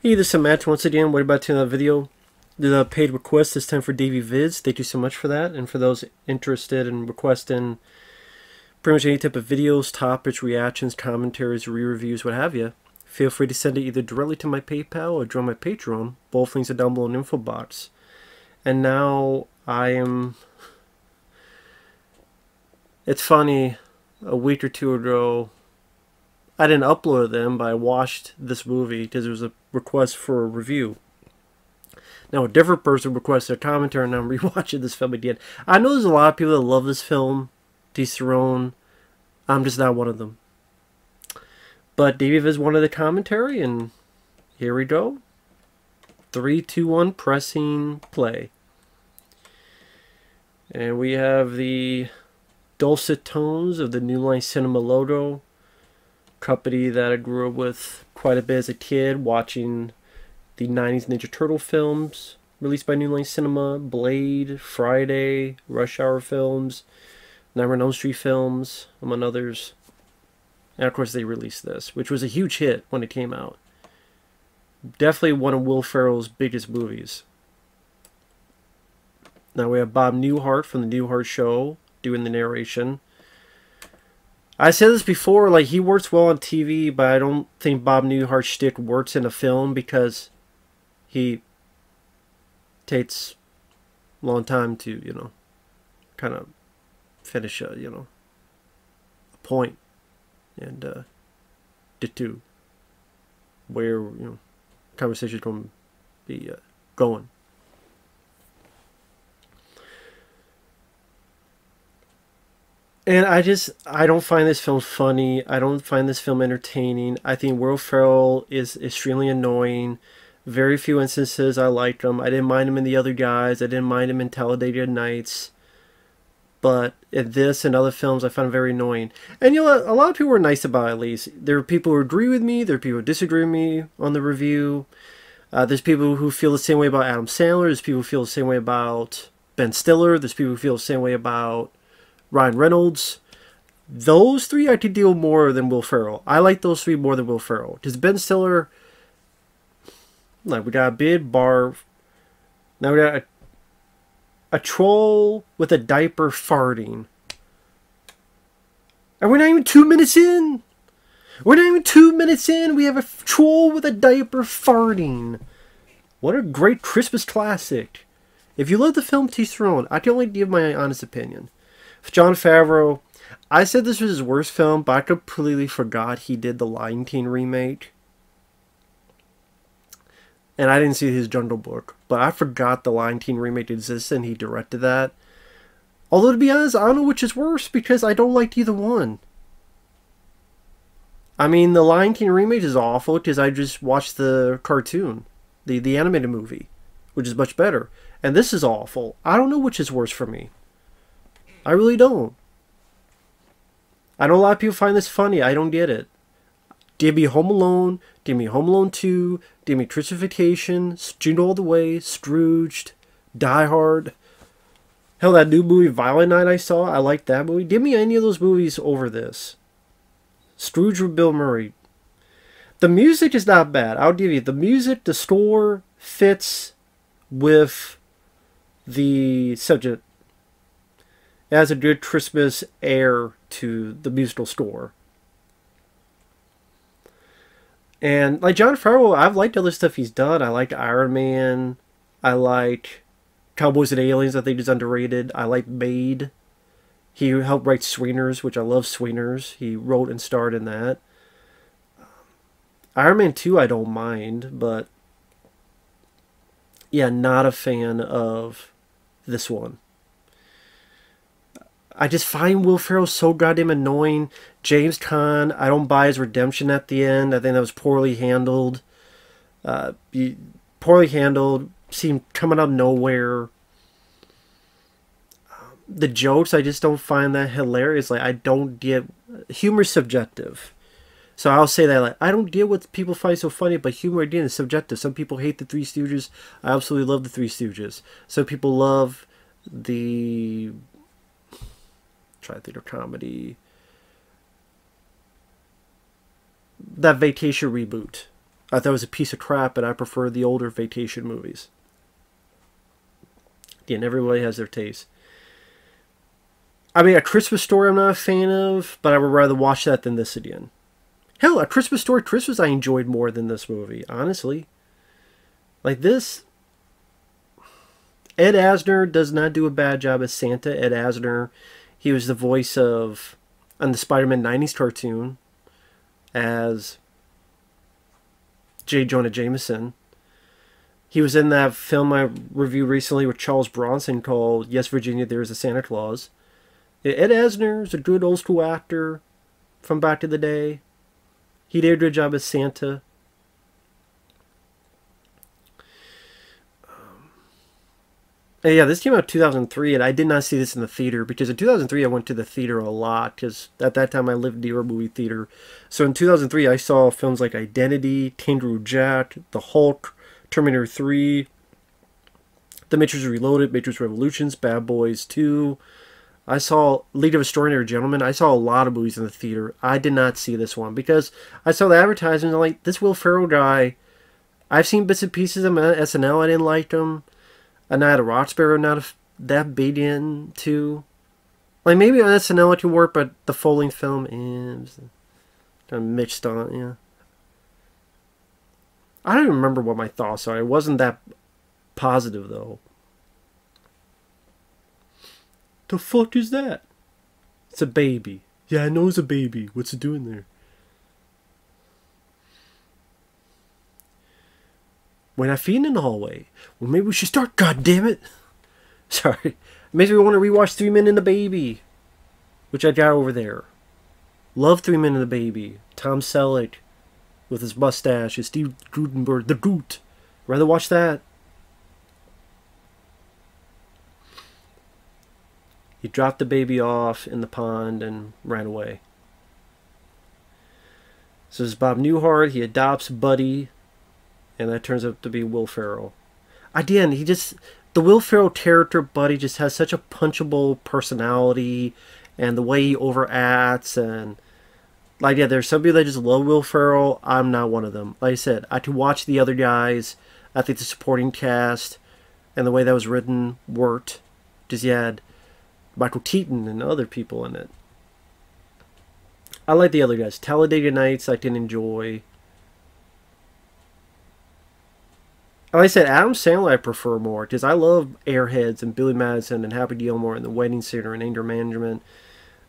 Hey, this is Matt once again. What about another video? The paid request this time for DavieVids. Thank you so much for that. And for those interested in requesting pretty much any type of videos, topics, reactions, commentaries, re-reviews, what have you, feel free to send it either directly to my PayPal or join my Patreon. Both links are down below in the info box. And now it's funny, a week or two ago, I didn't upload them, but I watched this movie because it was a request for a review. Now, a different person requested a commentary, and I'm rewatching this film again. I know there's a lot of people that love this film, Dethrone. I'm just not one of them. But DavieVids wanted a commentary, and here we go. 3, 2, 1, pressing play. And we have the dulcet tones of the New Line Cinema logo. Company that I grew up with quite a bit as a kid, watching the 90s Ninja Turtle films released by New Line Cinema, Blade, Friday, Rush Hour films, Nightmare on Elm Street films, among others. And of course they released this, which was a huge hit when it came out. Definitely one of Will Ferrell's biggest movies. Now we have Bob Newhart from the Newhart Show doing the narration. I said this before, like, he works well on TV, but I don't think Bob Newhart's shtick works in a film because he takes a long time to, you know, kind of finish a, you know, a point and get to where, you know, conversation's going to be going. And I don't find this film funny. I don't find this film entertaining. I think Will Ferrell is extremely annoying. Very few instances I liked him. I didn't mind him in The Other Guys. I didn't mind him in Talladega Nights. But in this and other films, I found him very annoying. And you know, a lot of people were nice about it, at least. There are people who agree with me. There are people who disagree with me on the review. There's people who feel the same way about Adam Sandler. There's people who feel the same way about Ben Stiller. There's people who feel the same way about Ryan Reynolds. Those three I could deal more than Will Ferrell. I like those three more than Will Ferrell. Because Ben Stiller, like, we got a big barf. Now we got a troll with a diaper farting. And we're not even 2 minutes in. We're not even 2 minutes in. We have a troll with a diaper farting. What a great Christmas classic. If you love the film Dethrone, I can only give my honest opinion. Jon Favreau, I said this was his worst film, but I completely forgot he did the Lion King remake. And I didn't see his Jungle Book, but I forgot the Lion King remake existed and he directed that. Although, to be honest, I don't know which is worse because I don't like either one. I mean, the Lion King remake is awful because I just watched the cartoon, the animated movie, which is much better. And this is awful. I don't know which is worse for me. I really don't. I know a lot of people find this funny. I don't get it. Give me Home Alone. Give me Home Alone 2. Give me Christmasification. Jingle All the Way. Scrooged. Die Hard. Hell, that new movie Violent Night I saw. I liked that movie. Give me any of those movies over this. Scrooge with Bill Murray. The music is not bad. I'll give you the music. The score fits with the subject. It has a good Christmas air to the musical score. And like Jon Favreau, I've liked other stuff he's done. I like Iron Man. I like Cowboys and Aliens. I think is underrated. I like Made. He helped write Swingers, which I love Swingers. He wrote and starred in that. Iron Man 2 I don't mind, but yeah, not a fan of this one. I just find Will Ferrell so goddamn annoying. James Caan, I don't buy his redemption at the end. I think that was poorly handled. Poorly handled. Seemed coming out of nowhere. The jokes, I just don't find that hilarious. Like, I don't get... Humor's subjective. So I'll say that, like, I don't get what people find so funny, but humor, again, is subjective. Some people hate the Three Stooges. I absolutely love the Three Stooges. Some people love the... try to think of comedy. That Vacation reboot. I thought it was a piece of crap, but I prefer the older Vacation movies. Again, everybody has their taste. I mean, A Christmas Story I'm not a fan of, but I would rather watch that than this again. Hell, A Christmas Story Christmas I enjoyed more than this movie, honestly. Like this, Ed Asner does not do a bad job as Santa. Ed Asner, he was the voice of, on the Spider-Man 90s cartoon, as J. Jonah Jameson. He was in that film I reviewed recently with Charles Bronson called Yes, Virginia, There is a Santa Claus. Ed Asner is a good old school actor from back in the day. He did a good job as Santa. And yeah, this came out in 2003, and I did not see this in the theater, because in 2003 I went to the theater a lot, because at that time I lived near a movie theater. So in 2003 I saw films like Identity, Kangaroo Jack, The Hulk, Terminator 3, The Matrix Reloaded, Matrix Revolutions, Bad Boys 2. I saw League of Extraordinary Gentlemen. I saw a lot of movies in the theater. I did not see this one, because I saw the advertisement, and I'm like, this Will Ferrell guy, I've seen bits and pieces of him on SNL, I didn't like him. And I had a Roxbury not that big into. Like, maybe on SNL it could work, but the full-length film is kind of mixed on, yeah. I don't even remember what my thoughts are. It wasn't that positive, though. The fuck is that? It's a baby. Yeah, I know it's a baby. What's it doing there? We're not feeding in the hallway. Well, maybe we should start, goddammit. Sorry. It makes me want to rewatch 3 Men and a Baby, which I got over there. Love 3 Men and a Baby. Tom Selleck with his mustache. And Steve Guttenberg, the Goot. Rather watch that. He dropped the baby off in the pond and ran away. So this is Bob Newhart. He adopts Buddy. And that turns out to be Will Ferrell. Again, the Will Ferrell character, Buddy, just has such a punchable personality, and the way he overacts, and like, yeah, there's some people that just love Will Ferrell. I'm not one of them. Like I said, I could watch the other guys. I think the supporting cast and the way that was written worked. Just you had Michael Keaton and other people in it. I like the other guys. Talladega Nights I can enjoy. Like I said, Adam Sandler I prefer more, because I love Airheads and Billy Madison and Happy Gilmore and The Wedding Singer and Anger Management.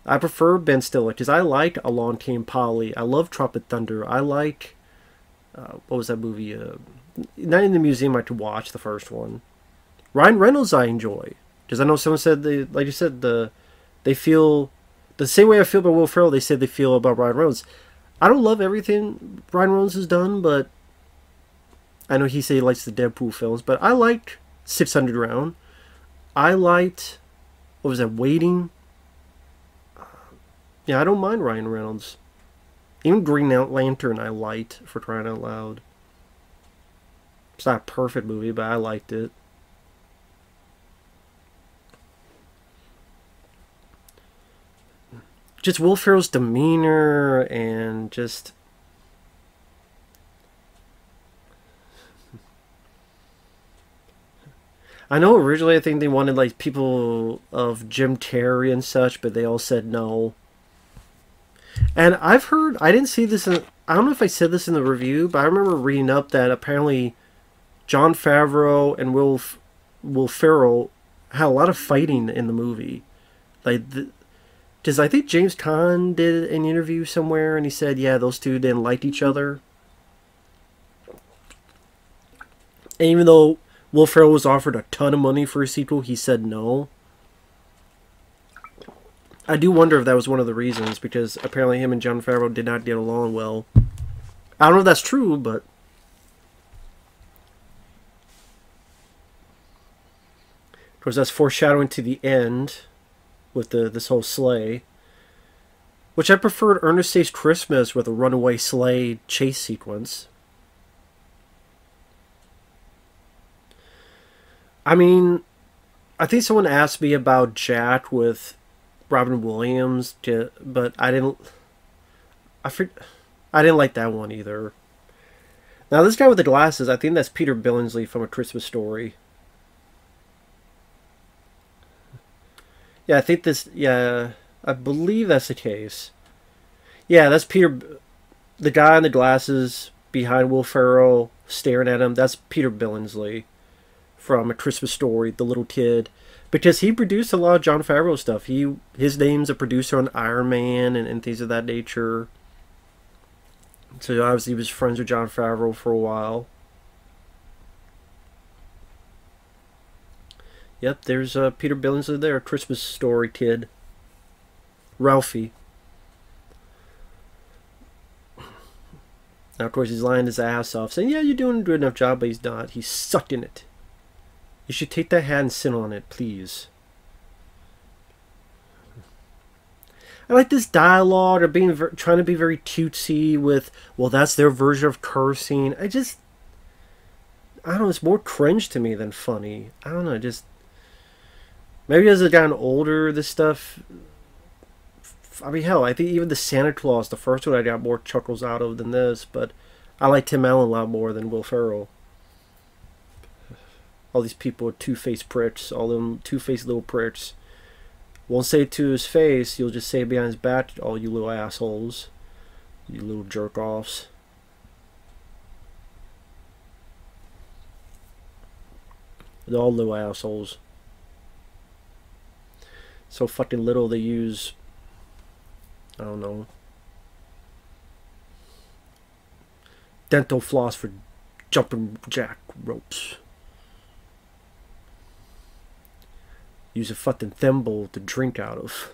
I prefer Ben Stiller, because I like Along Came Polly. I love Tropic Thunder. I like, what was that movie? Night in the Museum I could watch, the first one. Ryan Reynolds I enjoy, because I know someone said, like you said, they feel, the same way I feel about Will Ferrell, they said they feel about Ryan Reynolds. I don't love everything Ryan Reynolds has done, but I know he said he likes the Deadpool films, but I liked 600 Round. I liked, what was that, Waiting? Yeah, I don't mind Ryan Reynolds. Even Green Lantern I liked, for crying out loud. It's not a perfect movie, but I liked it. Just Will Ferrell's demeanor and just... I know originally I think they wanted like people of Jim Carrey and such, but they all said no. And I've heard, I didn't see this in, I don't know if I said this in the review, but I remember reading up that apparently Jon Favreau and Will Ferrell had a lot of fighting in the movie. Like, because I think James Caan did an interview somewhere and he said, yeah, those two didn't like each other. And even though Will Ferrell was offered a ton of money for a sequel, he said no. I do wonder if that was one of the reasons, because apparently him and Jon Favreau did not get along well. I don't know if that's true, but... Of course, that's foreshadowing to the end with this whole sleigh. Which I preferred Ernest Saves Christmas with a runaway sleigh chase sequence. I mean, I think someone asked me about Jack with Robin Williams, but I didn't like that one either. Now this guy with the glasses, I think that's Peter Billingsley from A Christmas Story. Yeah, I think this. Yeah, I believe that's the case. Yeah, that's Peter. The guy in the glasses behind Will Ferrell staring at him. That's Peter Billingsley from A Christmas Story, the little kid, because he produced a lot of Jon Favreau stuff. His name's a producer on Iron Man and things of that nature. So obviously he was friends with Jon Favreau for a while. Yep, there's Peter Billingsley there, A Christmas Story kid. Ralphie. Now, of course, he's lying his ass off, saying, yeah, you're doing a good enough job, but he's not. He's sucking it. You should take that hat and sit on it, please. I like this dialogue of trying to be very cutesy with, well, that's their version of cursing. I don't know, it's more cringe to me than funny. I don't know, maybe as I've gotten older, this stuff, I mean, hell, I think even the Santa Claus, the first one, I got more chuckles out of than this, but I like Tim Allen a lot more than Will Ferrell. All these people are two-faced pricks, all them two-faced little pricks. Won't say it to his face, you'll just say it behind his back, all you little assholes. You little jerk-offs. They're all little assholes. So fucking little they use, I don't know, dental floss for jumping jack ropes. Use a fucking thimble to drink out of.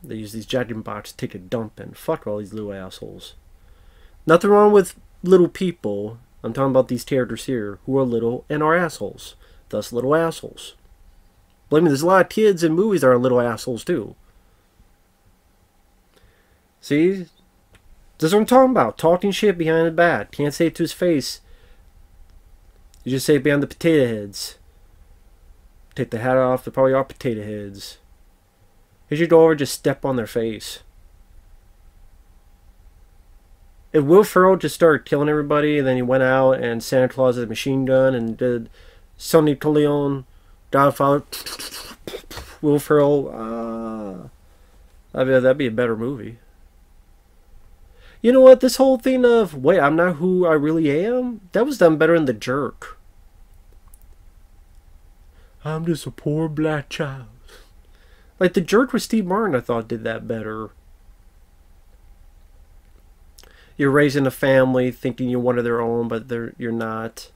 They use these Jack in Box to take a dump in. Fuck all these little assholes. Nothing wrong with little people. I'm talking about these characters here who are little and are assholes. Thus, little assholes. Believe me, there's a lot of kids in movies that are little assholes too. See? This is what I'm talking about. Talking shit behind his back. Can't say it to his face. You just say it behind the potato heads. Take the hat off. They probably are potato heads. You should go over and just step on their face. If Will Ferrell just started killing everybody, and then he went out and Santa Claus had a machine gun and did Sonny Corleone, Godfather, Will Ferrell, that'd be a better movie. You know what? This whole thing of, wait, I'm not who I really am, that was done better in The Jerk. I'm just a poor black child. Like, The Jerk with Steve Martin, I thought, did that better. You're raising a family thinking you're one of their own, but you're not.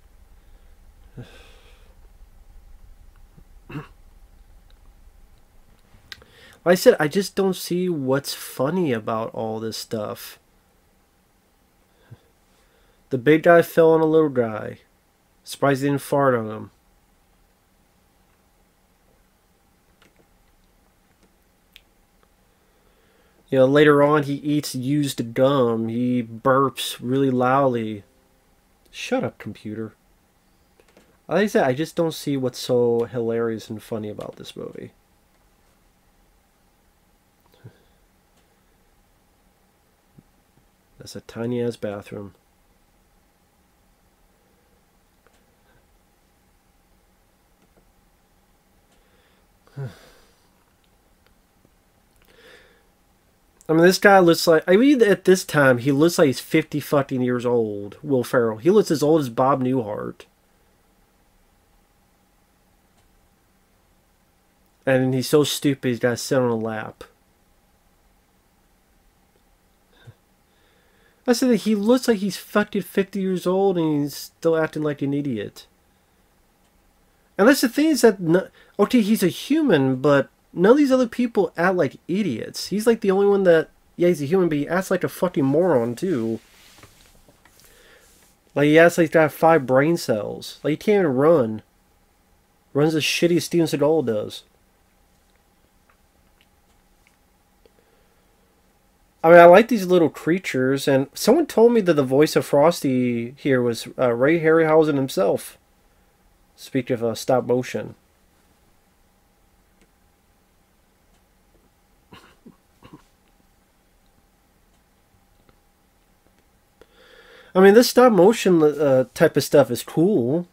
Like I said, I just don't see what's funny about all this stuff. The big guy fell on a little guy. Surprised he didn't fart on him. You know, later on he eats used gum. He burps really loudly. Shut up, computer. Like I said, I just don't see what's so hilarious and funny about this movie. That's a tiny ass bathroom. I mean, this guy looks like, I mean, at this time, he looks like he's 50 fucking years old, Will Ferrell. He looks as old as Bob Newhart. And he's so stupid, he's got to sit on a lap. I said that he looks like he's fucking 50 years old and he's still acting like an idiot. And that's the thing is that, okay, he's a human, but none of these other people act like idiots. He's like the only one that, yeah, he's a human, but he acts like a fucking moron, too. Like, he acts like he's got 5 brain cells. Like, he can't even run. Runs as shitty as Steven Seagal does. I mean, I like these little creatures, and someone told me that the voice of Frosty here was Ray Harryhausen himself. Speak of stop motion. I mean, this stop motion type of stuff is cool,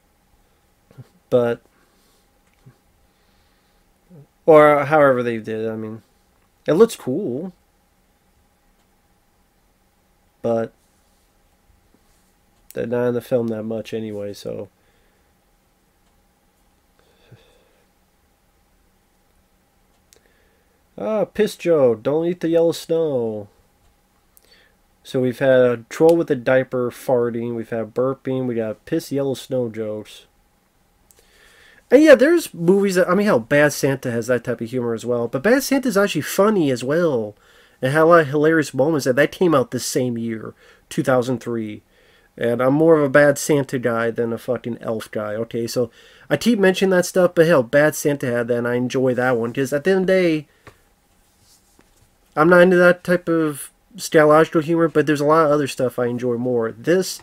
but or however they did it, I mean, it looks cool, but they're not in the film that much anyway, so. Ah, Piss Joe, don't eat the yellow snow. So we've had a troll with a diaper farting, we've had burping, we got piss yellow snow jokes. And yeah, there's movies that, I mean, hell, Bad Santa has that type of humor as well. But Bad Santa's actually funny as well. And had a lot of hilarious moments. And that came out this same year, 2003. And I'm more of a Bad Santa guy than a fucking elf guy. Okay, so I keep mentioning that stuff, but hell, Bad Santa had that, and I enjoy that one. Because at the end of the day, I'm not into that type of scatological humor, but there's a lot of other stuff I enjoy more. This,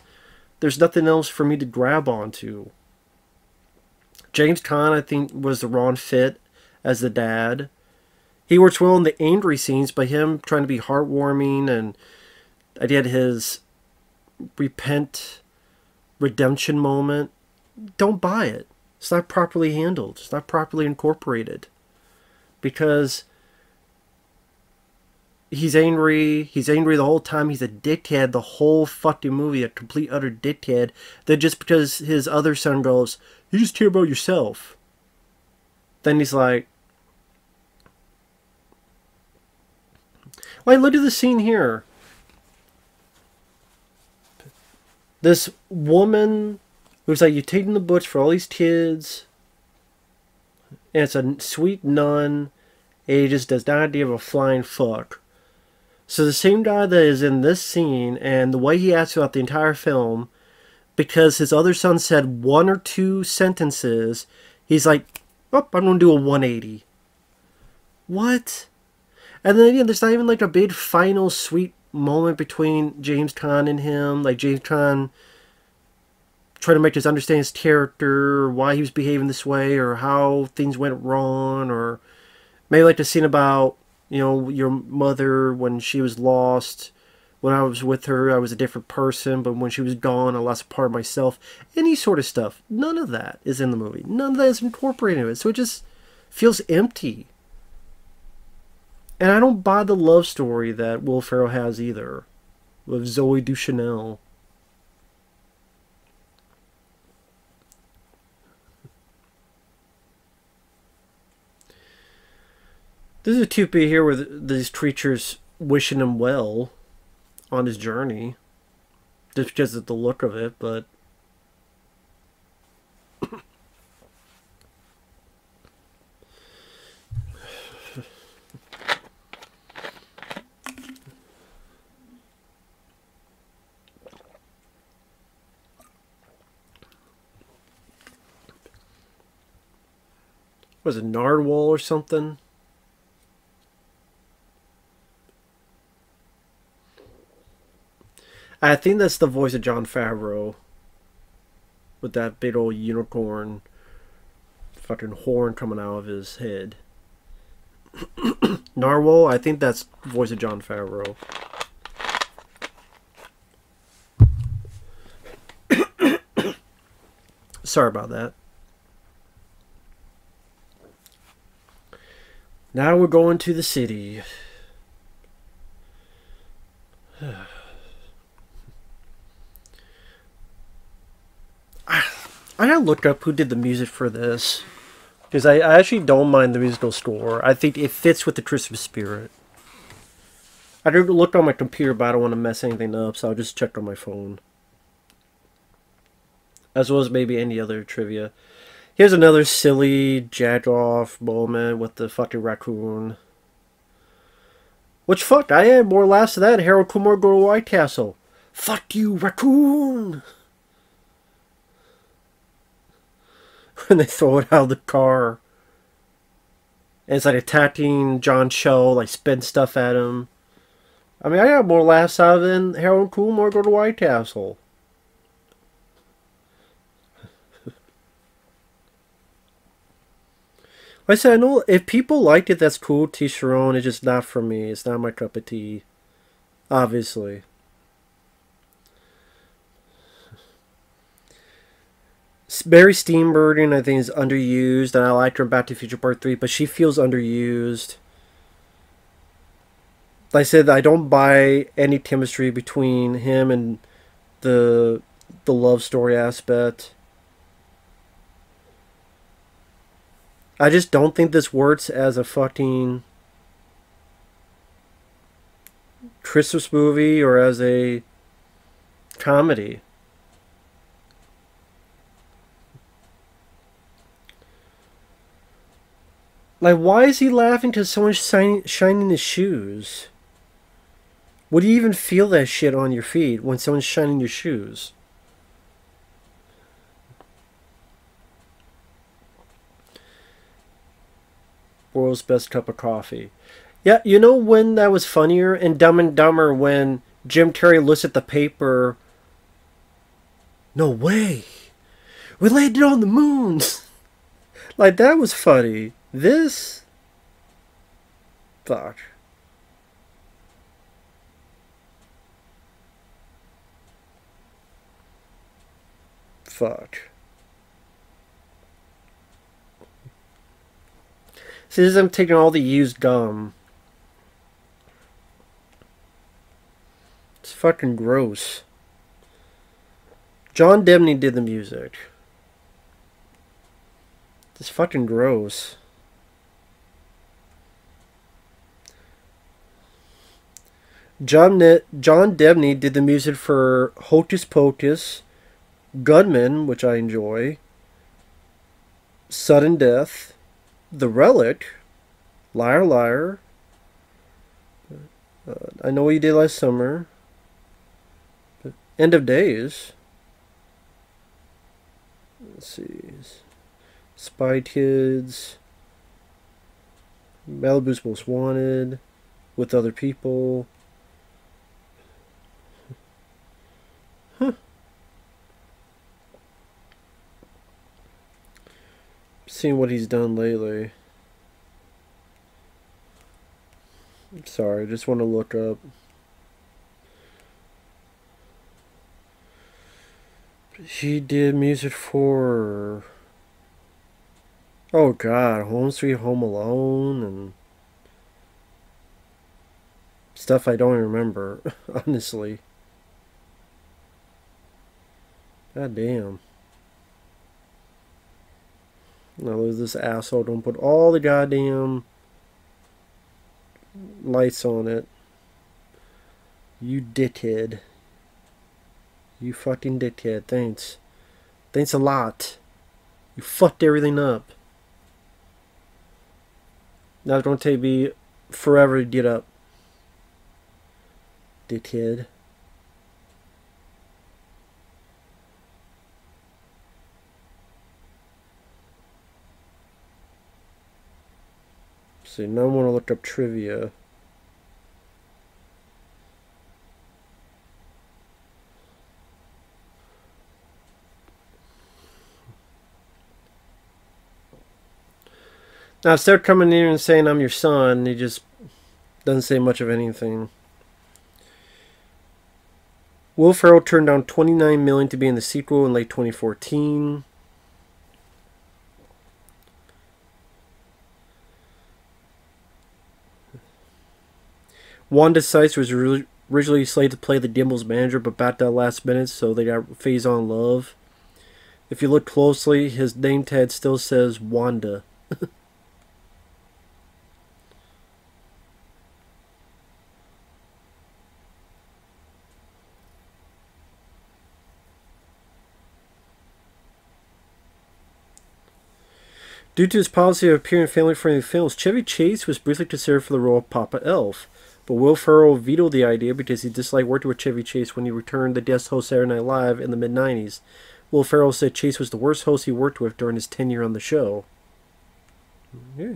there's nothing else for me to grab onto. James Caan, I think, was the wrong fit as the dad. He works well in the angry scenes, but him trying to be heartwarming, and I did his redemption moment. Don't buy it. It's not properly handled. It's not properly incorporated. Because he's angry the whole time. He's a dickhead the whole fucking movie, a complete utter dickhead. That just because his other son goes, you just care about yourself. Then he's like look at the scene here. This woman who's like, you're taking the butch for all these kids. And it's a sweet nun. And he just does not give a flying fuck. So the same guy that is in this scene, and the way he acts throughout the entire film, because his other son said one or two sentences, he's like, oh, I'm going to do a 180. What? And then again, there's not even like a big final sweet moment between James Caan and him. Like James Caan trying to make us understand his character, why he was behaving this way, or how things went wrong, or maybe like the scene about, you know, your mother when she was lost. When I was with her, I was a different person, but when she was gone, I lost a part of myself. Any sort of stuff. None of that is in the movie. None of that is incorporated in it. So it just feels empty. And I don't buy the love story that Will Ferrell has either, with Zoe Deschanel. This is a 2P here with these creatures wishing him well on his journey, just because of the look of it, but was it narwhal or something? I think that's the voice of Jon Favreau. With that big old unicorn fucking horn coming out of his head. Narwhal, I think that's the voice of Jon Favreau. Sorry about that. Now we're going to the city. I gotta look up who did the music for this. Because I actually don't mind the musical score. I think it fits with the Christmas spirit. I looked on my computer, but I don't want to mess anything up, so I'll just check on my phone. As well as maybe any other trivia. Here's another silly jack-off moment with the fucking raccoon. Which, fuck, I had more laughs to that. Harold Kumar go to White Castle. Fuck you, raccoon! When they throw it out of the car. And it's like attacking John Cho, like spin stuff at him. I mean, I got more laughs out of it than Harold Kumar go to White Castle. Like I said, I know if people liked it, that's cool. T. Sharon, it's just not for me. It's not my cup of tea. Obviously. Barry Steenburgen, I think, is underused, and I liked her in Back to the Future Part 3, but she feels underused. Like I said, I don't buy any chemistry between him and the love story aspect. I just don't think this works as a fucking Christmas movie or as a comedy. Like, why is he laughing because someone's shining his shoes? Would you even feel that shit on your feet when someone's shining your shoes? World's best cup of coffee. Yeah, you know when that was funnier? In Dumb and Dumber when Jim Carrey looks at the paper. No way! We landed on the moon! Like, that was funny. This? Fuck. Fuck. See, this is them taking all the used gum. It's fucking gross. John Debney did the music. It's fucking gross. John Debney did the music for Hocus Pocus, Gunman, which I enjoy, Sudden Death, The Relic, Liar Liar, I Know What You Did Last Summer, End of Days. Let's see. Spy Kids, Malibu's Most Wanted, With Other People. Huh. Seeing what he's done lately. I'm sorry, I just want to look up. He did music for... Oh god, Home Sweet Home Alone and stuff I don't even remember, honestly. God damn. Now this asshole don't put all the goddamn lights on it. You dickhead. You fucking dickhead. Thanks. Thanks a lot. You fucked everything up. Now it's going to take me forever to get up. Dickhead. See, now I want to look up trivia. Now, instead of coming in and saying I'm your son, he just doesn't say much of anything. Will Ferrell turned down $29 million to be in the sequel in late 2014. Wanda Sykes was originally slated to play the Gimbals manager, but backed out last minute, so they got Faison Love. If you look closely, his name tag still says Wanda. Due to his policy of appearing in family-friendly films, Chevy Chase was briefly considered for the role of Papa Elf, but Will Ferrell vetoed the idea because he disliked working with Chevy Chase when he returned to guest host Saturday Night Live in the mid-90s. Will Ferrell said Chase was the worst host he worked with during his tenure on the show. Yeah.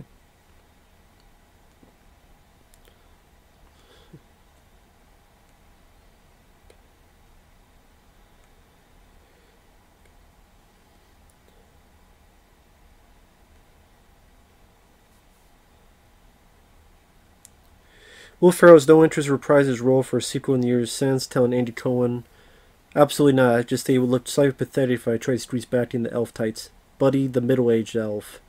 Will Ferrell has no interest in reprising his role for a sequel in the years since, telling Andy Cohen Absolutely not. I just think it would look slightly pathetic if I tried to squeeze back into elf tights. Buddy, the middle-aged elf.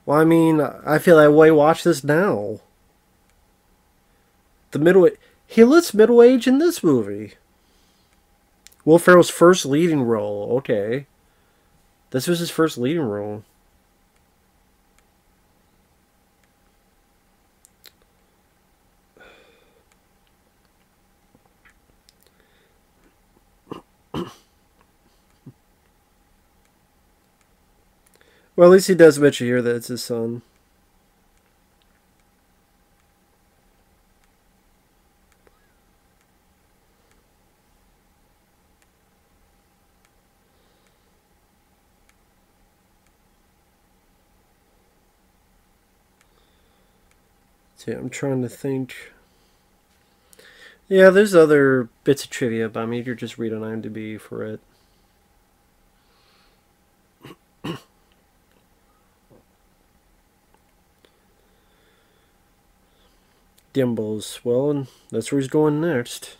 Well, I mean, I feel that way. Watch this now. The middle... He looks middle-aged in this movie. Will Ferrell's first leading role. Okay. This was his first leading role. Well, at least he does mention here that it's his son. See, I'm trying to think. Yeah, there's other bits of trivia, but I mean, you're just reading IMDb for it. Dimbles. Well, and that's where he's going next.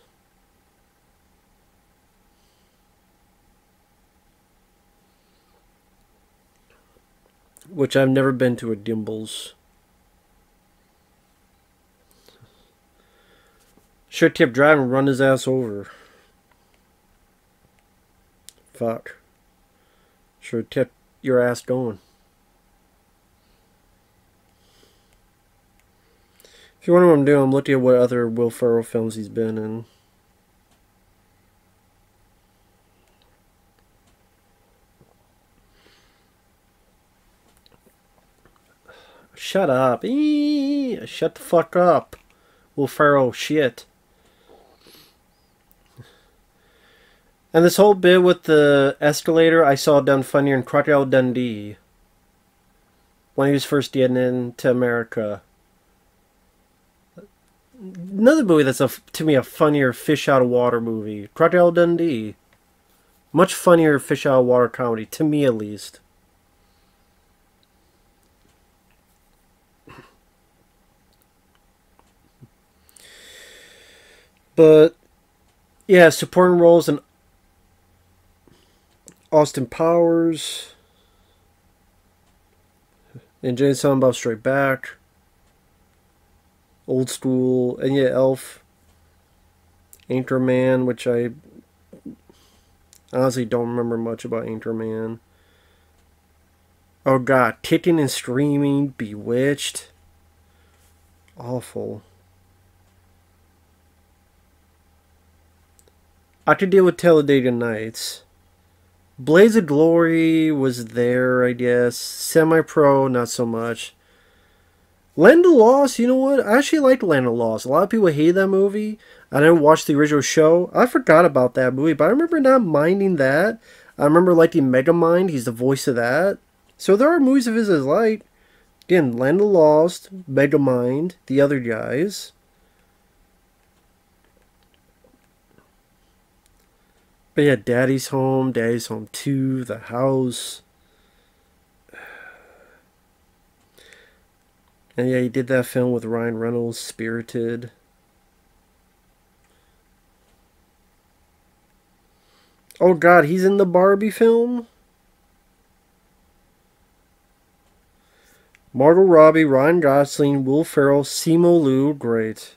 Which I've never been to a Dimbles. Should tip drive and run his ass over. Fuck. Should tip your ass going. If you wonder what I'm doing, I'm looking at what other Will Ferrell films he's been in. Shut up. Shut the fuck up. Will Ferrell shit. And this whole bit with the escalator, I saw done funnier in Crocodile Dundee. When he was first getting into America. Another movie that's, to me, a funnier fish out of water movie. Crocodile Dundee. Much funnier fish out of water comedy, to me at least. But, yeah, supporting roles in Austin Powers. And Jane Silent Bob Straight Back. Old School. And yeah, Elf. Anchorman, which I honestly don't remember much about Anchorman. Oh god, Kicking and Screaming, Bewitched. Awful. I could deal with Talladega Nights. Blaze of Glory was there, I guess. Semi-Pro, not so much. Land of Lost, you know what? I actually liked Land of Lost. A lot of people hate that movie. I didn't watch the original show. I forgot about that movie, but I remember not minding that. I remember liking Megamind. He's the voice of that. So there are movies of his I like. Again, Land of Lost, Megamind, the other guys. But yeah, Daddy's Home 2, The House. And yeah, he did that film with Ryan Reynolds, Spirited. Oh god, he's in the Barbie film? Margot Robbie, Ryan Gosling, Will Ferrell, Simu Liu, great.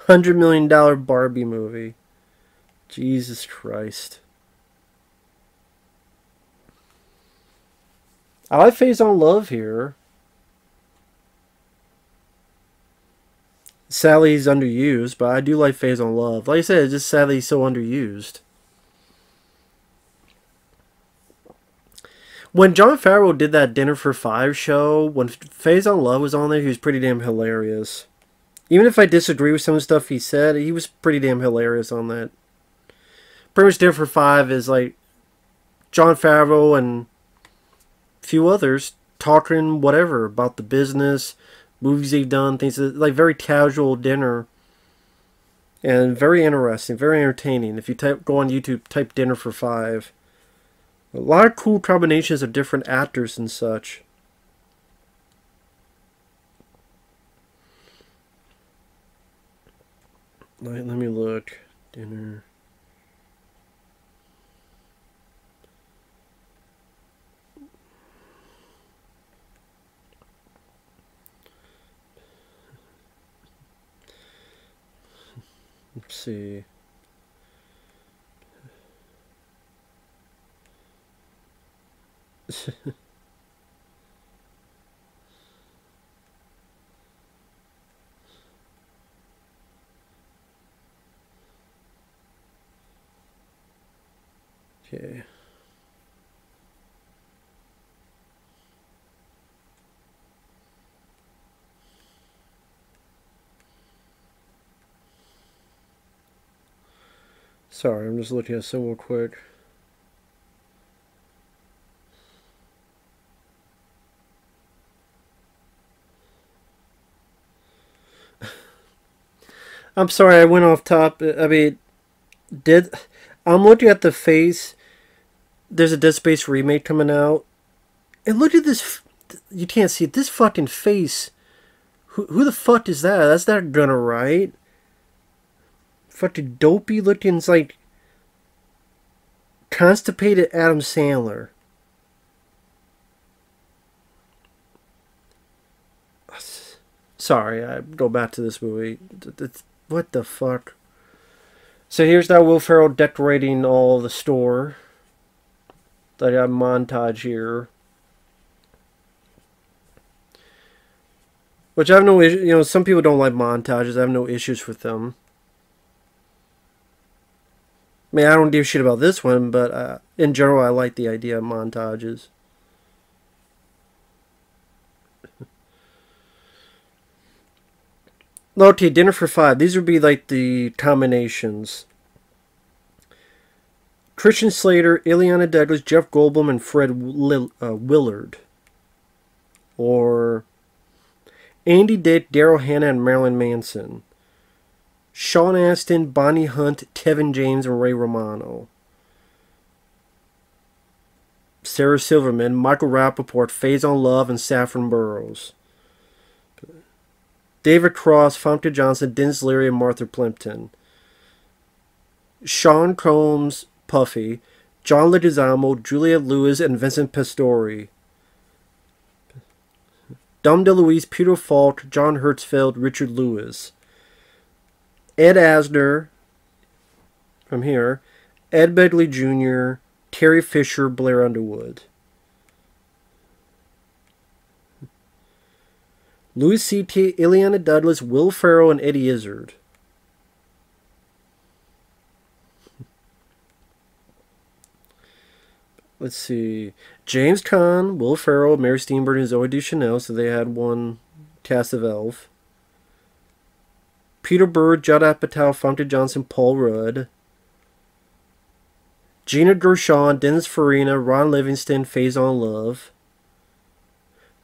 $100 million Barbie movie. Jesus Christ. I like Phase on Love here. Sadly, he's underused, but I do like Phase on Love. Like I said, it's just sadly he's so underused. When Jon Favreau did that Dinner for Five show, when Phase on Love was on there, he was pretty damn hilarious. Even if I disagree with some of the stuff he said, he was pretty damn hilarious on that. Pretty much Dinner for Five is like Jon Favreau and a few others talking whatever about the business, movies they've done, things like very casual dinner. And very interesting, very entertaining. If you go on YouTube, type Dinner for Five. A lot of cool combinations of different actors and such. Let me look. Dinner. Let's see. Okay. Sorry, I'm just looking at some real quick. I'm sorry, I went off top. I mean, I'm looking at the face. There's a Dead Space remake coming out, and look at this. You can't see it. This fucking face. Who the fuck is that? That's not gonna right. Fucking dopey looking. It's like constipated Adam Sandler. Sorry, I go back to this movie. What the fuck? So here's now Will Ferrell decorating all the store. I got a montage here. Which I have no issue. You know, some people don't like montages. I have no issues with them. I mean, I don't give a shit about this one, but in general, I like the idea of montages. Okay, dinner for five. These would be like the combinations. Christian Slater, Ileana Douglas, Jeff Goldblum, and Fred Willard. Or Andy Dick, Daryl Hannah, and Marilyn Manson. Sean Astin, Bonnie Hunt, Kevin James, and Ray Romano. Sarah Silverman, Michael Rappaport, Faison Love, and Saffron Burrows. David Cross, Famke Johnson, Dennis Leary, and Martha Plimpton. Sean Combs, Puffy, John Leguizamo, Juliette Lewis, and Vincent Pastore. Dom DeLuise, Peter Falk, John Hertzfeld, Richard Lewis. Ed Asner, from here, Ed Begley Jr., Terry Fisher, Blair Underwood. Louis C.K., Ileana Douglas, Will Ferrell, and Eddie Izzard. Let's see. James Caan, Will Ferrell, Mary Steenburgen, and Zooey Deschanel, so they had one cast of Elf. Peter Berg, Judd Apatow, Famke Johnson, Paul Rudd. Gina Gershon, Dennis Farina, Ron Livingston, Faison Love.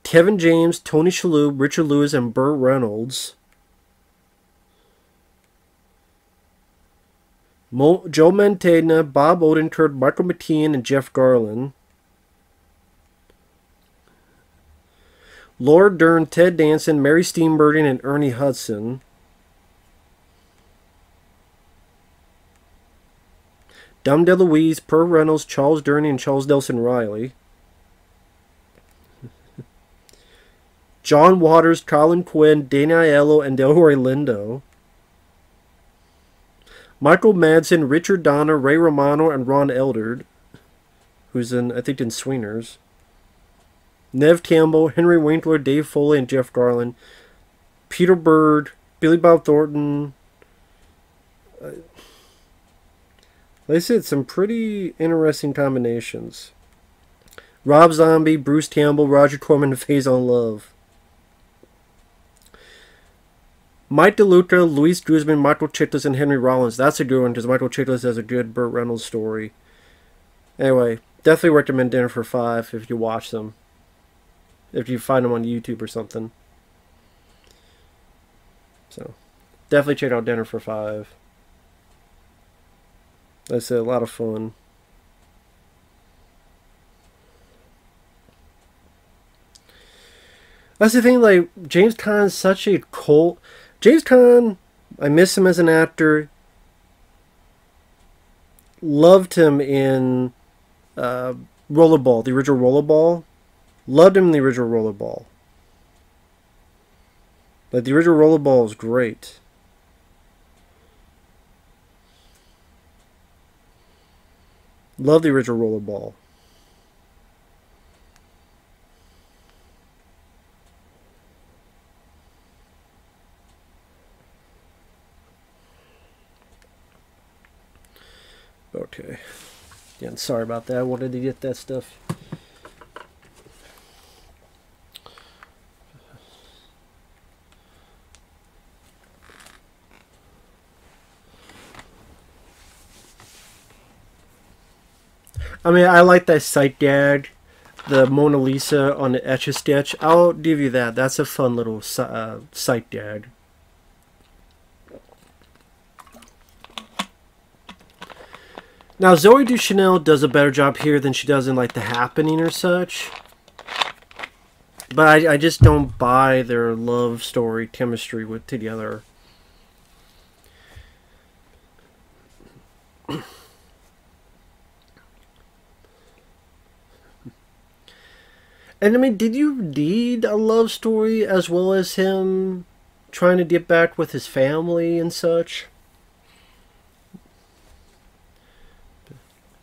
Kevin James, Tony Shalhoub, Richard Lewis, and Burt Reynolds. Joe Mantegna, Bob Odenkirk, Michael McKean, and Jeff Garlin. Laura Dern, Ted Danson, Mary Steenburgen, and Ernie Hudson. Dom DeLuise, Per Reynolds, Charles Durney, and Charles Nelson Riley. John Waters, Colin Quinn, Dana Aiello, and Delroy Lindo. Michael Madsen, Richard Donner, Ray Romano, and Ron Eldard, who's I think in Swingers. Nev Campbell, Henry Winkler, Dave Foley, and Jeff Garlin. Peter Berg, Billy Bob Thornton. Like I said, some pretty interesting combinations. Rob Zombie, Bruce Campbell, Roger Corman, and Faison Love. Mike DeLuca, Luis Guzman, Michael Chiklis, and Henry Rollins. That's a good one because Michael Chiklis has a good Burt Reynolds story. Anyway, definitely recommend Dinner for Five if you watch them. If you find them on YouTube or something. So, definitely check out Dinner for Five. Like I said, a lot of fun. That's the thing, like, James Caan's such a cult. James Caan I miss him as an actor. Loved him in Rollerball, the original Rollerball. Loved him in the original Rollerball. Like, the original Rollerball is great. Love the original Rollerball. Okay. Yeah, sorry about that. I wanted to get that stuff. I mean, I like that sight gag. The Mona Lisa on the Etch-a-Sketch. I'll give you that. That's a fun little sight gag. Now, Zoe Deschanel does a better job here than she does in, like, The Happening or such. But I just don't buy their love story chemistry together. And I mean, did you need a love story as well as him trying to get back with his family and such?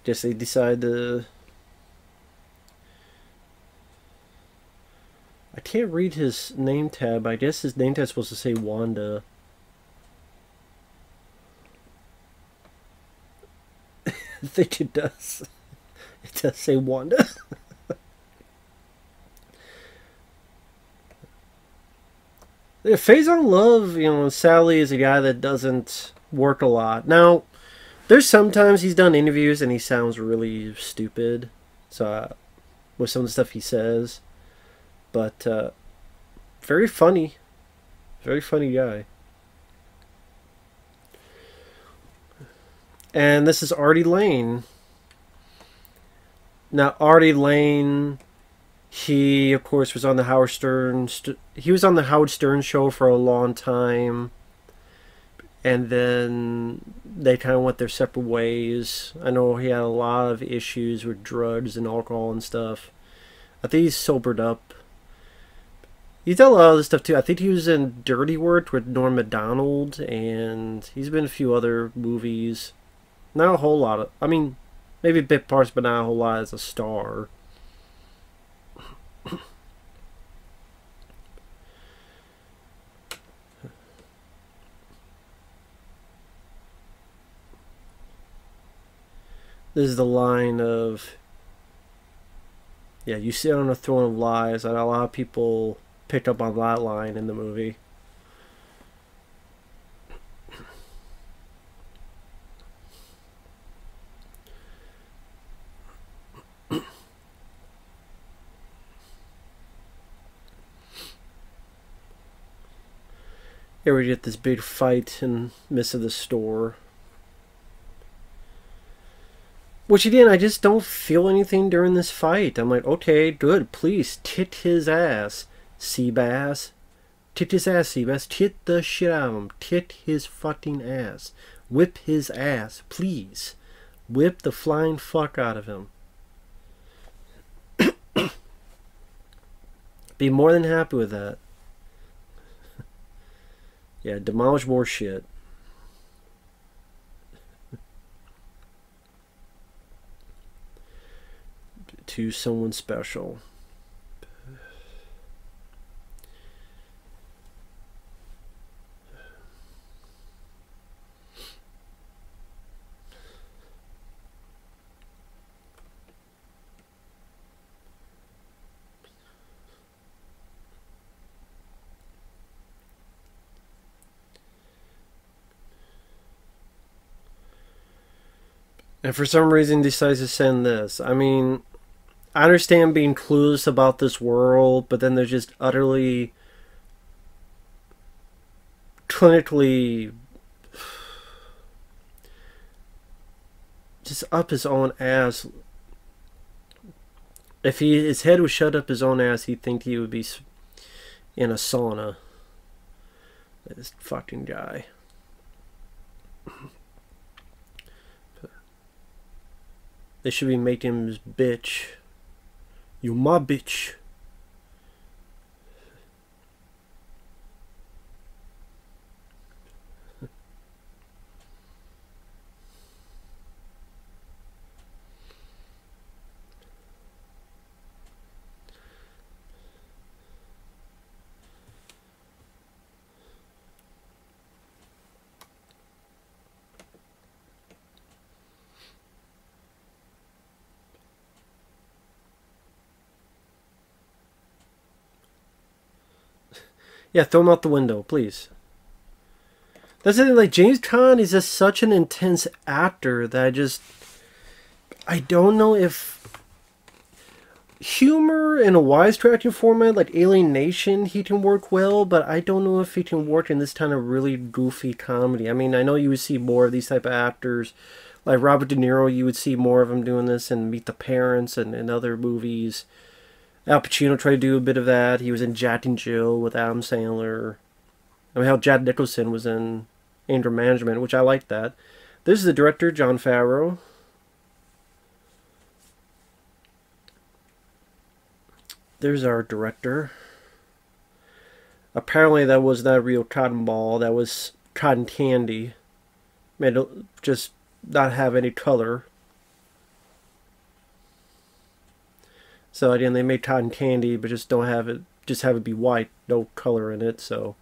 Guess they decide to... I can't read his name tab. I guess his name tab is supposed to say Wanda. I think it does. It does say Wanda. Yeah, Faison Love, you know, Sally is a guy that doesn't work a lot. Now, there's sometimes he's done interviews and he sounds really stupid. So, with some of the stuff he says. But, very funny. Very funny guy. And this is Artie Lane. Now, Artie Lane... He, of course, was on the Howard Stern. He was on the Howard Stern show for a long time, and then they kind of went their separate ways. I know he had a lot of issues with drugs and alcohol and stuff. I think he's sobered up. He's done a lot of other stuff too. I think he was in Dirty Work with Norm Macdonald, and he's been in a few other movies. Not a whole lot of. I mean, maybe bit parts, but not a whole lot as a star. This is the line of, yeah, you sit on a throne of lies, and a lot of people picked up on that line in the movie. Here we get this big fight in the midst of the store. Which again, I just don't feel anything during this fight. I'm like, okay, good, please, tit his ass, Seabass. Tit his ass, Seabass. Tit the shit out of him. Tit his fucking ass. Whip his ass, please. Whip the flying fuck out of him. Be more than happy with that. Yeah, demolish more shit. To someone special. And for some reason decides to send this. I mean, I understand being clueless about this world, but then they're just utterly clinically just up his own ass. If his head was shut up his own ass, he'd think he would be in a sauna. This fucking guy. They should be making him his bitch. You my bitch. Yeah, throw him out the window, please. That's the thing, like, James Caan is just such an intense actor that I don't know if humor in a wisecracking format like Alien Nation he can work well, but I don't know if he can work in this kind of really goofy comedy. I mean, I know you would see more of these type of actors, like Robert De Niro. You would see more of him doing this in Meet the Parents and other movies. Al Pacino tried to do a bit of that. He was in Jack and Jill with Adam Sandler. I mean, how Jack Nicholson was in Anger Management, which I liked that. This is the director, Jon Favreau. There's our director. Apparently that was not real cotton ball. That was cotton candy. Made it just not have any color. So again, they made cotton candy, but just don't have it. Just have it be white, no color in it. So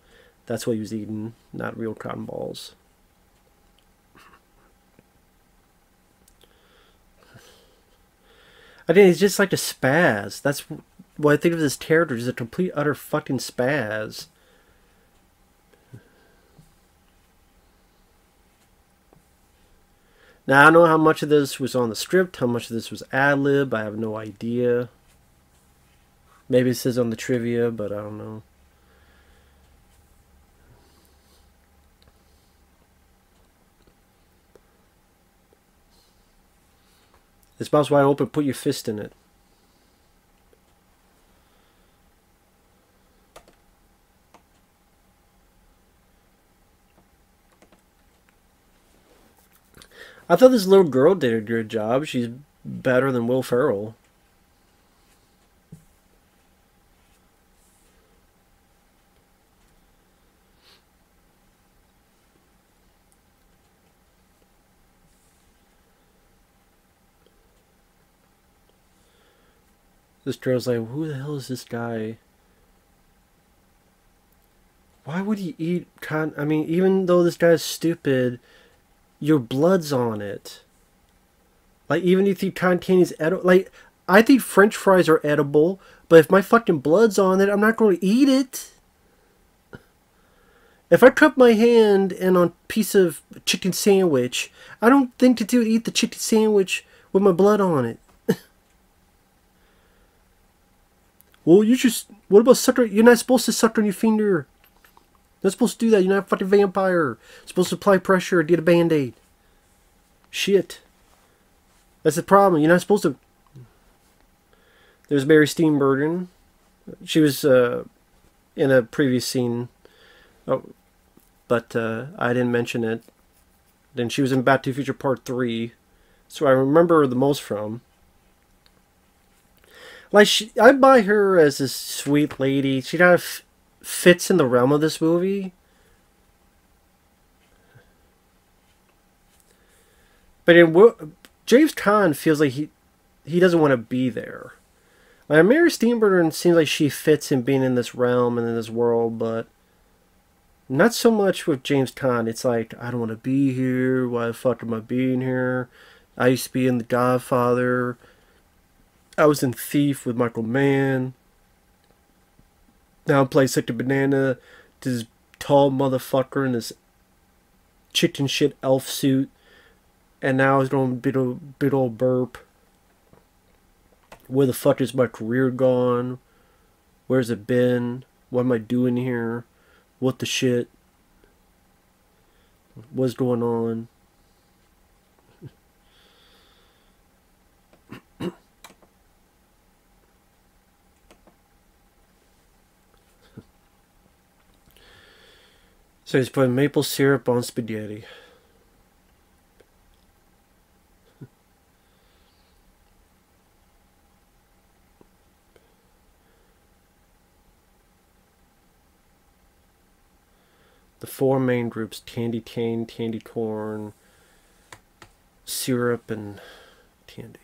that's what he was eating, not real cotton balls. Again, he's just like a spaz. That's what I think of this character. He's a complete, utter fucking spaz. Now I don't know how much of this was on the script, how much of this was ad lib. I have no idea. Maybe it says on the trivia, but I don't know. This mouth's wide open, put your fist in it. I thought this little girl did a good job. She's better than Will Ferrell. This girl's like, who the hell is this guy? Why would he eat I mean, even though this guy's stupid, your blood's on it. Like, even if you think cotton candy's edible, like, I think French fries are edible, but if my fucking blood's on it, I'm not going to eat it. If I cut my hand in on a piece of chicken sandwich, I don't think to do eat the chicken sandwich with my blood on it. Well, you just, what about sucker? You're not supposed to suck on your finger. You're not supposed to do that. You're not a fucking vampire. You're supposed to apply pressure or get a band-aid. Shit. That's the problem. You're not supposed to. There's Mary Steenburgen. She was in a previous scene. Oh, but I didn't mention it. Then she was in Back to the Future Part 3. So I remember her the most from. Like, I buy her as a sweet lady. She kind of fits in the realm of this movie. But James Caan feels like he doesn't want to be there. Like, Mary Steenburgen seems like she fits in being in this realm and in this world, but not so much with James Caan. It's like, I don't want to be here. Why the fuck am I being here? I used to be in The Godfather. I was in Thief with Michael Mann. Now I'm playing Sick to Banana. This tall motherfucker in this chicken shit elf suit. And now he's going big old burp. Where the fuck is my career gone? Where's it been? What am I doing here? What the shit? What's going on? So he's putting maple syrup on spaghetti. The four main groups: Tandy Tane, Tandy Corn, Syrup, and Tandy.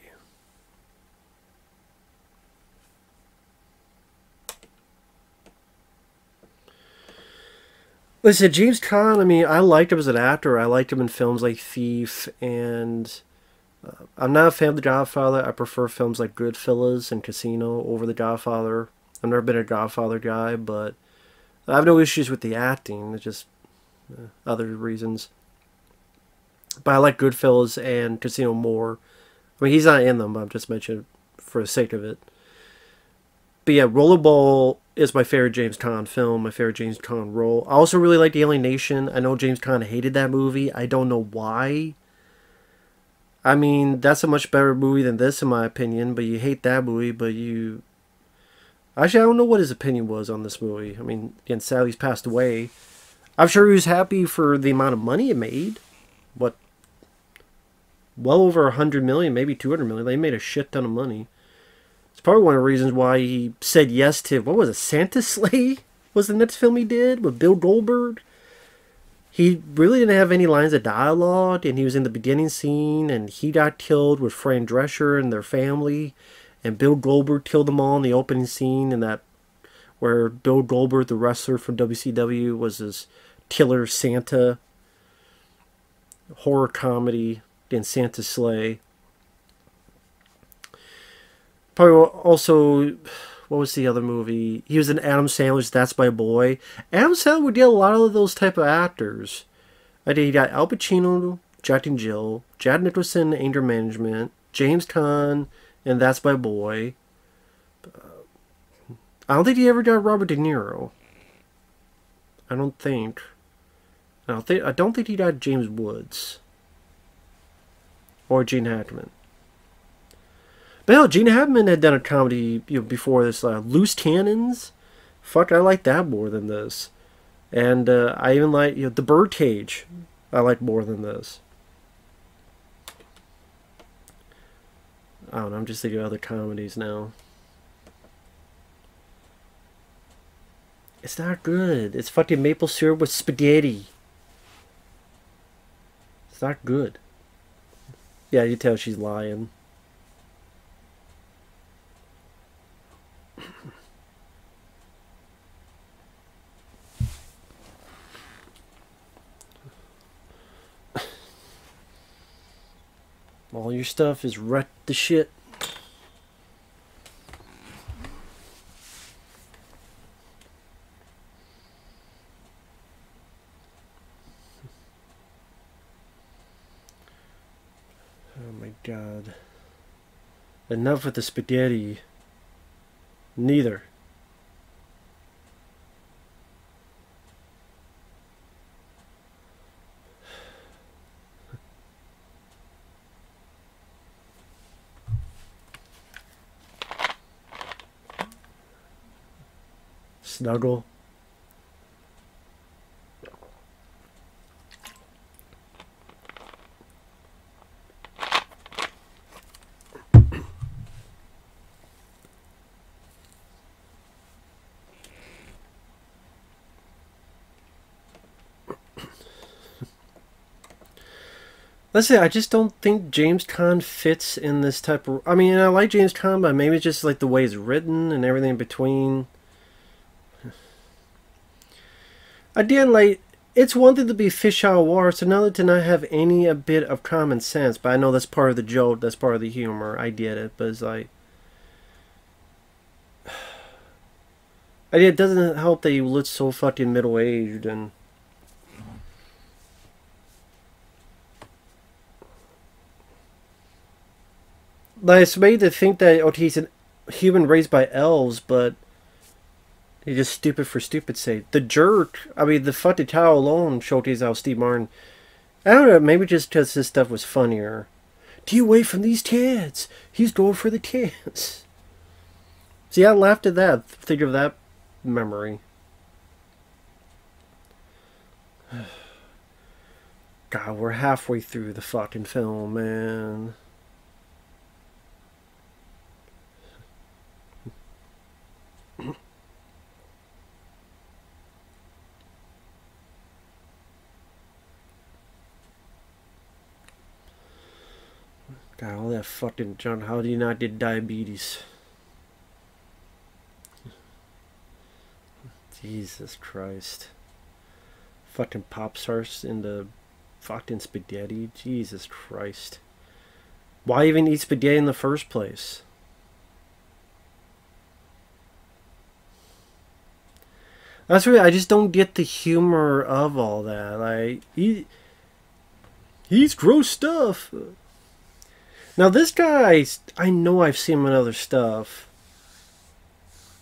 Listen, James Caan, I mean, I liked him as an actor. I liked him in films like Thief, and I'm not a fan of The Godfather. I prefer films like Goodfellas and Casino over The Godfather. I've never been a Godfather guy, but I have no issues with the acting. It's just other reasons. But I like Goodfellas and Casino more. I mean, he's not in them, but I'm just mentioning for the sake of it. But yeah, Rollerball is my favorite James Caan film, my favorite James Caan role. I also really like Alien Nation. I know James Caan hated that movie. I don't know why. I mean, that's a much better movie than this, in my opinion. But you hate that movie, but you... Actually, I don't know what his opinion was on this movie. I mean, again, sadly, he's passed away. I'm sure he was happy for the amount of money it made. What? Well over 100 million, maybe 200 million. They made a shit ton of money. It's probably one of the reasons why he said yes to, what was it, Santa Sleigh was the next film he did with Bill Goldberg. He really didn't have any lines of dialogue, and he was in the beginning scene, and he got killed with Fran Drescher and their family, and Bill Goldberg killed them all in the opening scene, and that where Bill Goldberg, the wrestler from WCW, was this killer Santa horror comedy in Santa Sleigh. Probably also, what was the other movie? He was in Adam Sandler's That's My Boy. Adam Sandler would get a lot of those type of actors. I did. He got Al Pacino, Jack and Jill, Jack Nicholson, Anger Management, James Caan, and That's My Boy. I don't think he ever got Robert De Niro. I don't think. I don't think he got James Woods or Gene Hackman. But hell, Gene Hackman had done a comedy before this, Loose Cannons. Fuck, I like that more than this. And I even like The Birdcage. I like more than this. I don't know, I'm just thinking of other comedies now. It's not good. It's fucking maple syrup with spaghetti. It's not good. Yeah, you tell she's lying. All your stuff is right the shit. Oh my god. Enough with the spaghetti. Neither. Snuggle. Listen, I just don't think James Caan fits in this type of... I mean, I like James Caan, but maybe it's just like the way it's written and everything in between. Again, like, it's one thing to be fish out of water, it's another to not have a bit of common sense. But I know that's part of the joke, that's part of the humor. I get it, but it's like... It doesn't help that he looks so fucking middle-aged and... Like, it's made to think that, okay, he's a human raised by elves, but he's just stupid for stupid's sake. The Jerk, I mean, the fucking cow alone showcases how Steve Martin... I don't know, maybe just because this stuff was funnier. Get away from these kids! He's going for the kids! See, I laughed at that. Think of that memory. God, we're halfway through the fucking film, man. God, all that fucking junk. How do you not get diabetes? Jesus Christ. Fucking Pop Tarts in the fucking spaghetti. Jesus Christ. Why even eat spaghetti in the first place? That's really, I just don't get the humor of all that. Like, he's gross stuff. Now this guy, I know I've seen him in other stuff,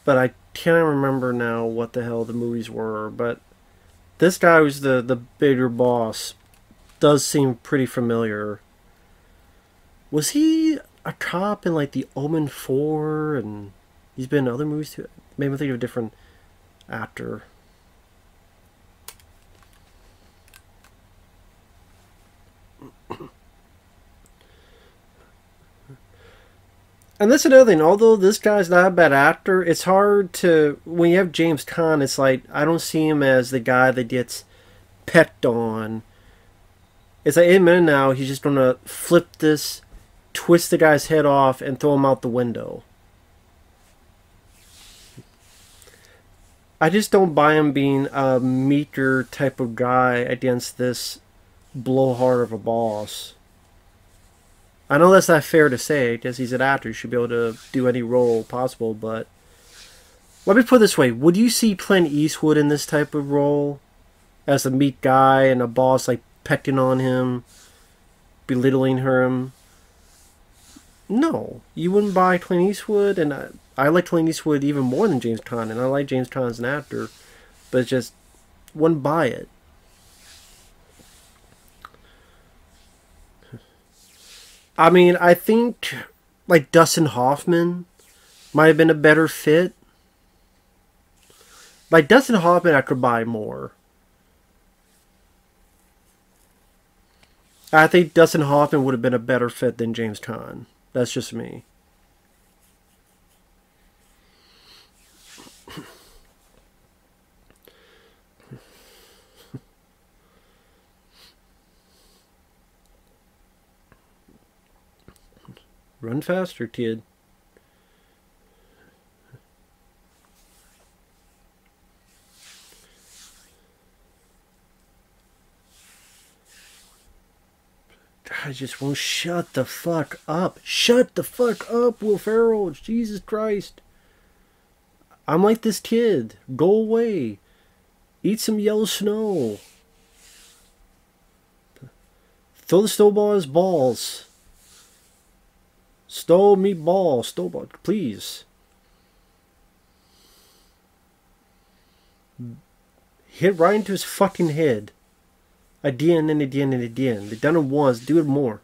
but I can't remember now what the hell the movies were. But this guy who's the bigger boss does seem pretty familiar. Was he a cop in like The Omen 4? And he's been in other movies too? Maybe I think of a different actor. And that's another thing. Although this guy's not a bad actor, it's hard to... When you have James Caan, it's like, I don't see him as the guy that gets pecked on. It's like, in a minute now, he's just going to flip this, twist the guy's head off, and throw him out the window. I just don't buy him being a meeker type of guy against this blowhard of a boss. I know that's not fair to say, because he's an actor. He should be able to do any role possible, but... Let me put it this way. Would you see Clint Eastwood in this type of role? As a meek guy and a boss, like, pecking on him, belittling him? No. You wouldn't buy Clint Eastwood, and I like Clint Eastwood even more than James Caan, and I like James Caan as an actor, but it just wouldn't buy it. I mean, I think, like, Dustin Hoffman might have been a better fit. Like, Dustin Hoffman, I could buy more. I think Dustin Hoffman would have been a better fit than James Caan. That's just me. Run faster, kid. I just won't shut the fuck up. Shut the fuck up, Will Ferrell. Jesus Christ. I'm like this kid. Go away. Eat some yellow snow. Throw the snowball at his balls. Stow me ball. Snowball, please. Hit right into his fucking head. Again and again and again. They've done it once. Do it more.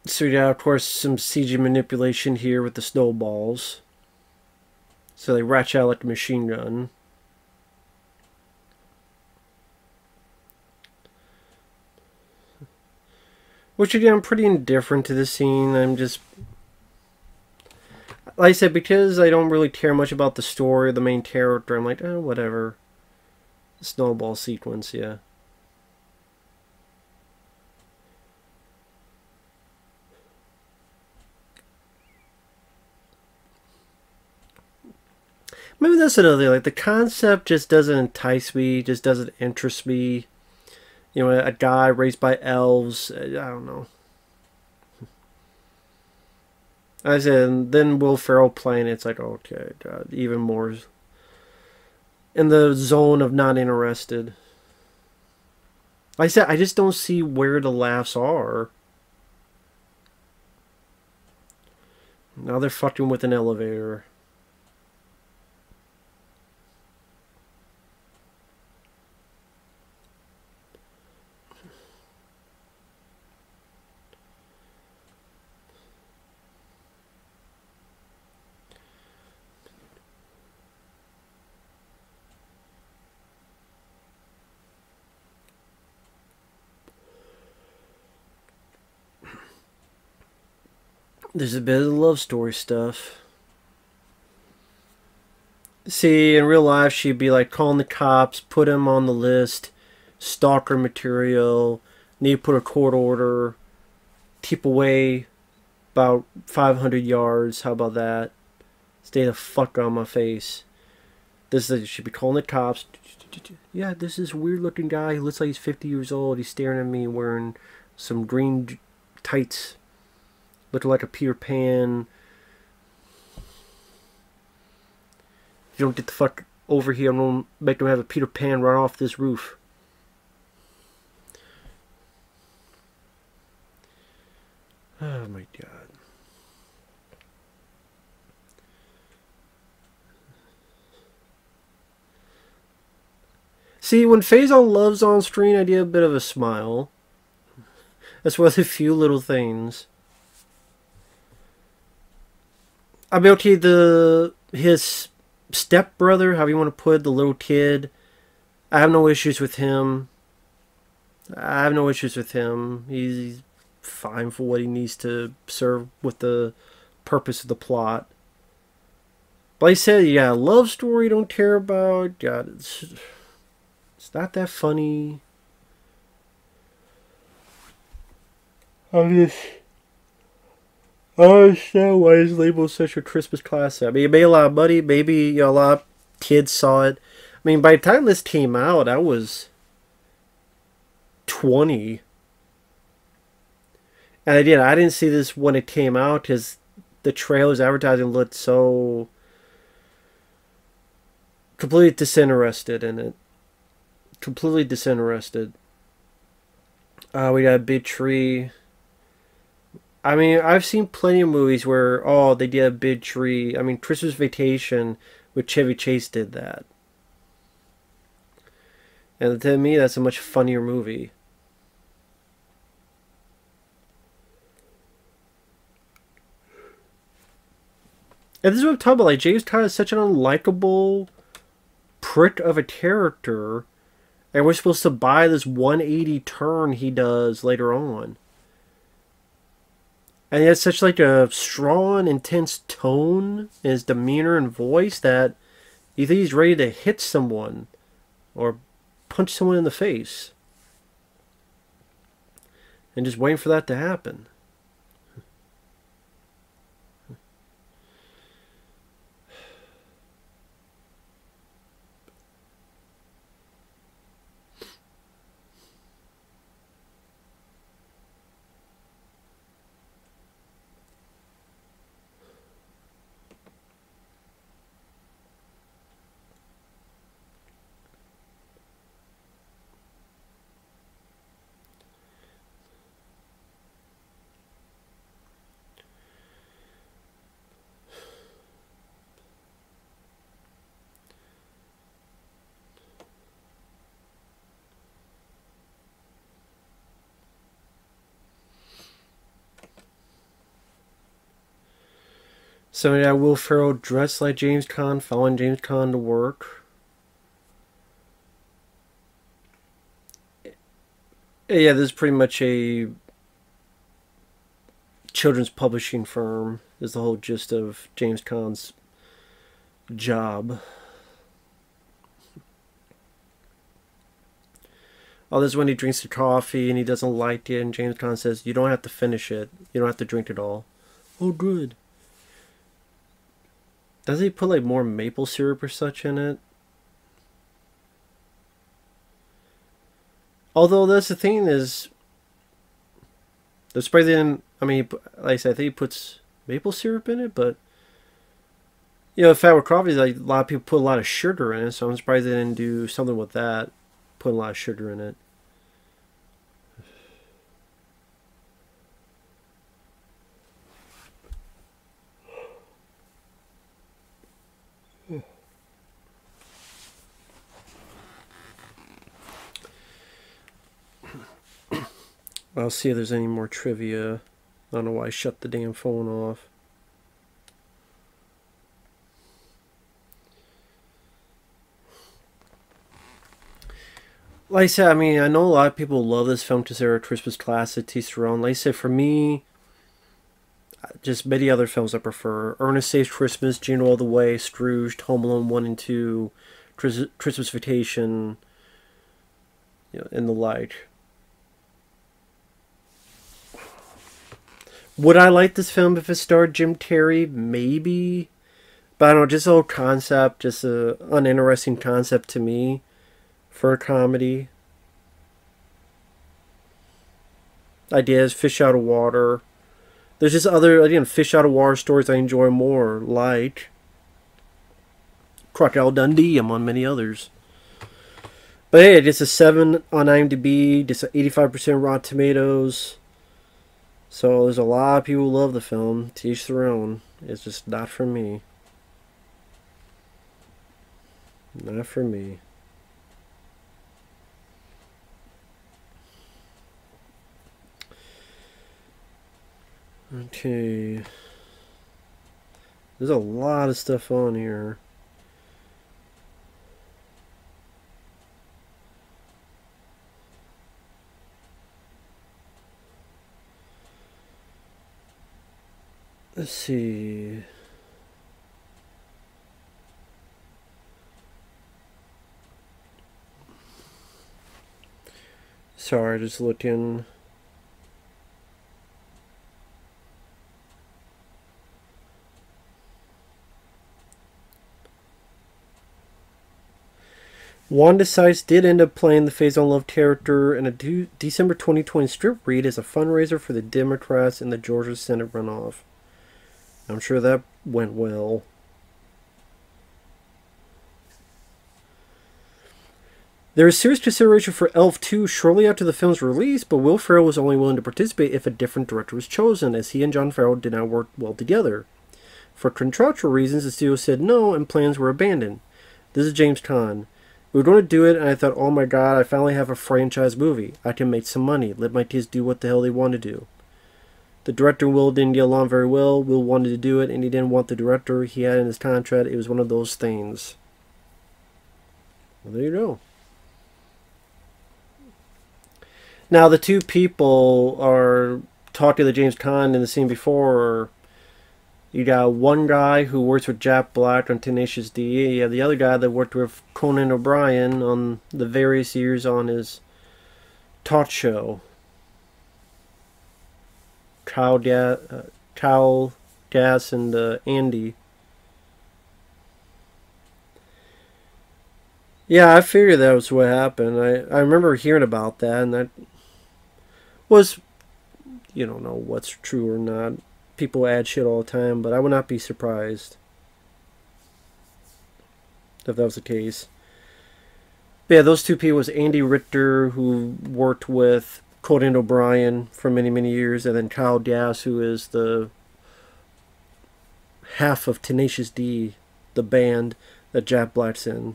So yeah, of course, some CG manipulation here with the snowballs. So they ratchet out like a machine gun. Which again, I'm pretty indifferent to the scene. I'm just... Like I said, because I don't really care much about the story or the main character, I'm like, oh, whatever. The snowball sequence, yeah. Maybe that's another thing. Like, the concept just doesn't entice me, just doesn't interest me. You know, a guy raised by elves. I don't know. I said, and then Will Ferrell playing, it's like, okay, God, even more in the zone of not interested. Like I said, I just don't see where the laughs are. Now they're fucking with an elevator. There's a bit of love story stuff. See, in real life, she'd be like calling the cops, put him on the list, stalker material, need to put a court order, keep away about 500 yards. How about that? Stay the fuck on my face. This is, she'd be calling the cops. Yeah, this is weird looking guy. He looks like he's 50 years old. He's staring at me wearing some green tights, looking like a Peter Pan. If you don't get the fuck over here, I'm gonna make them have a Peter Pan run off this roof. Oh my god. See, when Faison loves on screen, I get a bit of a smile. That's one of the few little things. I mean, okay, his stepbrother, however you want to put it, the little kid, I have no issues with him. I have no issues with him. He's fine for what he needs to serve with the purpose of the plot. But like I said, yeah, love story don't care about. God, it's not that funny. I understand why it's labeled such a Christmas classic. I mean, it made a lot of money. Maybe, you know, a lot of kids saw it. I mean, by the time this came out, I was 20. And I didn't see this when it came out because the trailers advertising looked so completely disinterested in it. Completely disinterested. We got a big tree. I mean, I've seen plenty of movies where, oh, they did a big tree. I mean, Christmas Vacation with Chevy Chase did that. And to me, that's a much funnier movie. And this is what I'm talking about. Like, James Caan is such an unlikable prick of a character. And we're supposed to buy this 180 turn he does later on. And he has such like a strong, intense tone in his demeanor and voice that you think he's ready to hit someone or punch someone in the face. And just waiting for that to happen. So yeah, Will Ferrell dressed like James Caan, following James Caan to work. Yeah, this is pretty much a children's publishing firm. Is the whole gist of James Caan's job. Oh, this is when he drinks the coffee and he doesn't like it, and James Caan says, "You don't have to finish it. You don't have to drink it all." Oh, good. Does he put like more maple syrup or such in it? Although that's the thing is, the spray then. I mean, like I said, I think he puts maple syrup in it, but you know, if that were coffee, like a lot of people put a lot of sugar in it, so I'm surprised they didn't do something with that, put a lot of sugar in it. I'll see if there's any more trivia. I don't know why I shut the damn phone off. Like I said, I mean, I know a lot of people love this film because they're a Christmas classic, teach their own. Like I said, for me, just many other films I prefer. Ernest Saves Christmas, Jingle All the Way, Scrooged, Home Alone 1 and 2, Christmas Vacation, and the like. Would I like this film if it starred Jim Carrey? Maybe. But I don't know, just a whole concept, just a uninteresting concept to me for a comedy. Ideas, fish out of water. There's just other, again, fish out of water stories I enjoy more, like Crocodile Dundee, among many others. But hey, it's a 7 on IMDb, just 85% Rotten Tomatoes. So there's a lot of people who love the film. To each their own. It's just not for me. Not for me. Okay. There's a lot of stuff on here. Let's see. Sorry, just looking. Wanda Sykes did end up playing the Faison Love character in a December 2020 strip read as a fundraiser for the Democrats in the Georgia Senate runoff. I'm sure that went well. There was serious consideration for Elf 2 shortly after the film's release, but Will Ferrell was only willing to participate if a different director was chosen, as he and Jon Favreau did not work well together. For contractual reasons, the studio said no, and plans were abandoned. This is James Caan. We were going to do it, and I thought, oh my god, I finally have a franchise movie. I can make some money. Let my kids do what the hell they want to do. The director and Will didn't get along very well. Will wanted to do it, and he didn't want the director he had in his contract. It was one of those things. Well, there you go. Now, the two people are talking to James Caan in the scene before. You got one guy who works with Jack Black on Tenacious D. You have the other guy that worked with Conan O'Brien on the various years on his talk show. Kyle Gass and Andy. Yeah, I figured that was what happened. I remember hearing about that, and that was, you don't know what's true or not. People add shit all the time, but I would not be surprised if that was the case. But yeah, those two people was Andy Richter, who worked with Conan O'Brien for many, many years, and then Kyle Gass, who is the half of Tenacious D, the band that Jack Black's in.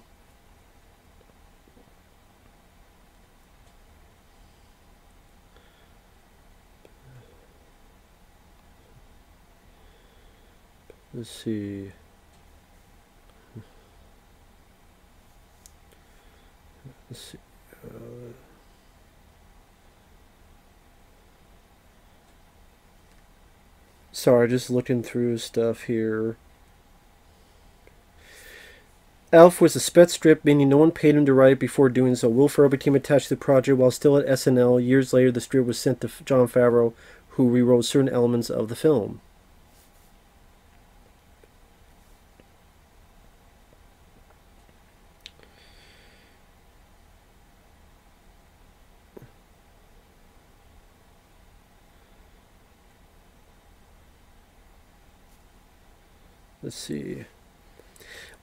Let's see. Let's see. Sorry, just looking through stuff here. Elf was a spec strip, meaning no one paid him to write it before doing so. Will Ferrell became attached to the project while still at SNL. Years later, the strip was sent to Jon Favreau, who rewrote certain elements of the film. Let's see.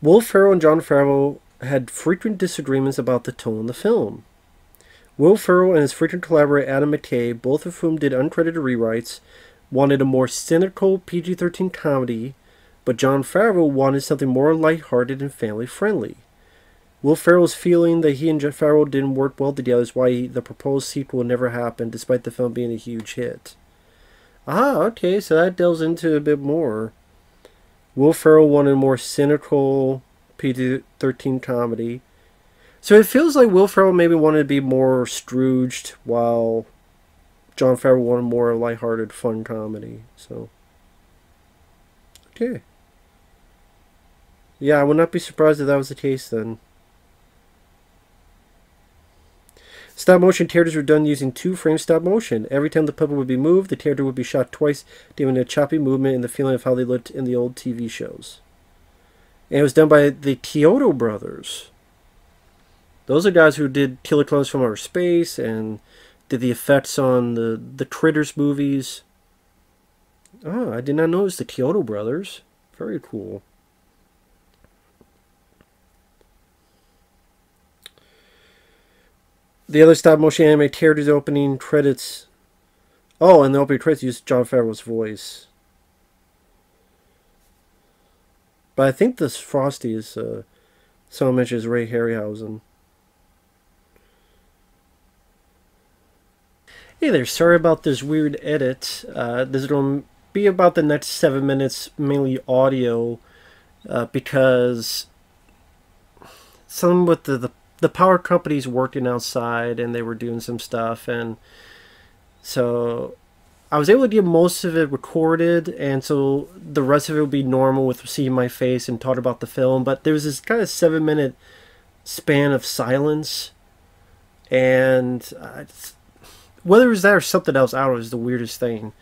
Will Ferrell and Jon Favreau had frequent disagreements about the tone of the film. Will Ferrell and his frequent collaborator Adam McKay, both of whom did uncredited rewrites, wanted a more cynical PG-13 comedy, but Jon Favreau wanted something more lighthearted and family-friendly. Will Ferrell's feeling that he and Jon Favreau didn't work well together is why the proposed sequel never happened, despite the film being a huge hit. Ah, okay, so that delves into a bit more. Will Ferrell wanted a more cynical PG-13 comedy. So it feels like Will Ferrell maybe wanted to be more Scrooged, while Jon Favreau wanted more lighthearted, fun comedy. So Okay. Yeah, I would not be surprised if that was the case then. Stop motion characters were done using 2-frame stop motion. Every time the puppet would be moved, the character would be shot twice, giving a choppy movement and the feeling of how they looked in the old TV shows. And it was done by the Kyoto brothers. Those are guys who did Killer Clowns from Outer Space and did the effects on the Critters movies. Oh, I did not know it was the Kyoto brothers. Very cool. The other stop motion anime characters opening credits. Oh, and the opening credits used Jon Favreau's voice. But I think this Frosty is someone mentions Ray Harryhausen. Hey there, sorry about this weird edit. This is going to be about the next 7 minutes, mainly audio, because some with the power company's working outside and they were doing some stuff, and so I was able to get most of it recorded, and so the rest of it will be normal with seeing my face and talk about the film. But there was this kind of 7-minute span of silence, and whether it was that or something else, I don't know, it was the weirdest thing.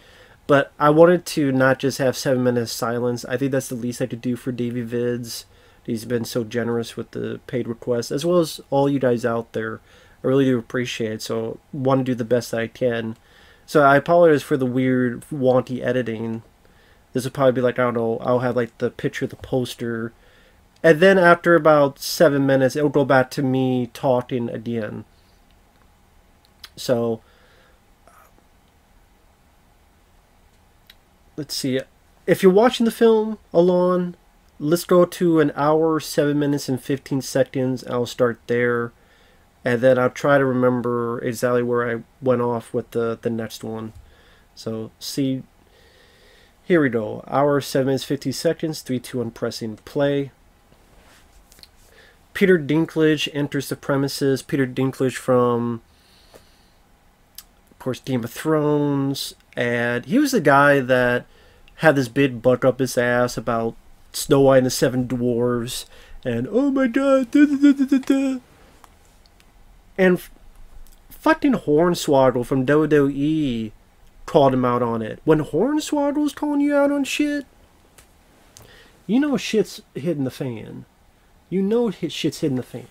But I wanted to not just have 7 minutes silence. I think that's the least I could do for DavieVids. He's been so generous with the paid requests, as well as all you guys out there. I really do appreciate it, so want to do the best I can. So I apologize for the weird, wonky editing. This will probably be like, I don't know, I'll have like the picture of the poster. And then after about 7 minutes, it'll go back to me talking again. So, let's see. If you're watching the film alone, let's go to 1 hour, 7 minutes, and 15 seconds. I'll start there. And then I'll try to remember exactly where I went off with the next one. So, see. Here we go. Hour, 7 minutes, 50 seconds. 3, 2, 1, pressing play. Peter Dinklage enters the premises. Peter Dinklage from, of course, Game of Thrones. And he was the guy that had this big buck up his ass about Snow White and the Seven Dwarves. And, oh my god, da, da, da, da, da. And fucking Hornswoggle from WWE called him out on it. When Hornswoggle's calling you out on shit, you know shit's hitting the fan. You know shit's hitting the fan.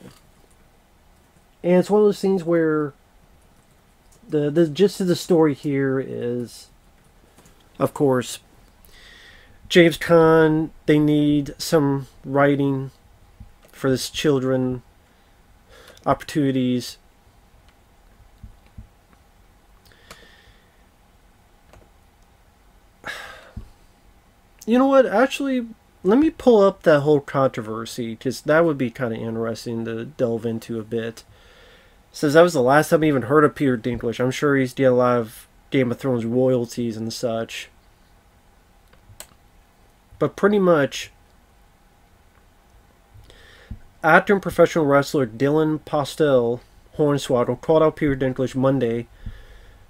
And it's one of those things where the gist of the story here is, of course, James Caan, they need some writing for this children opportunities. You know what? Actually, let me pull up that whole controversy, because that would be kind of interesting to delve into a bit. Says that was the last time I even heard of Peter Dinklage. I'm sure he's getting a lot of Game of Thrones royalties and such. But pretty much, actor and professional wrestler Dylan Postel Hornswoggle called out Peter Dinklage Monday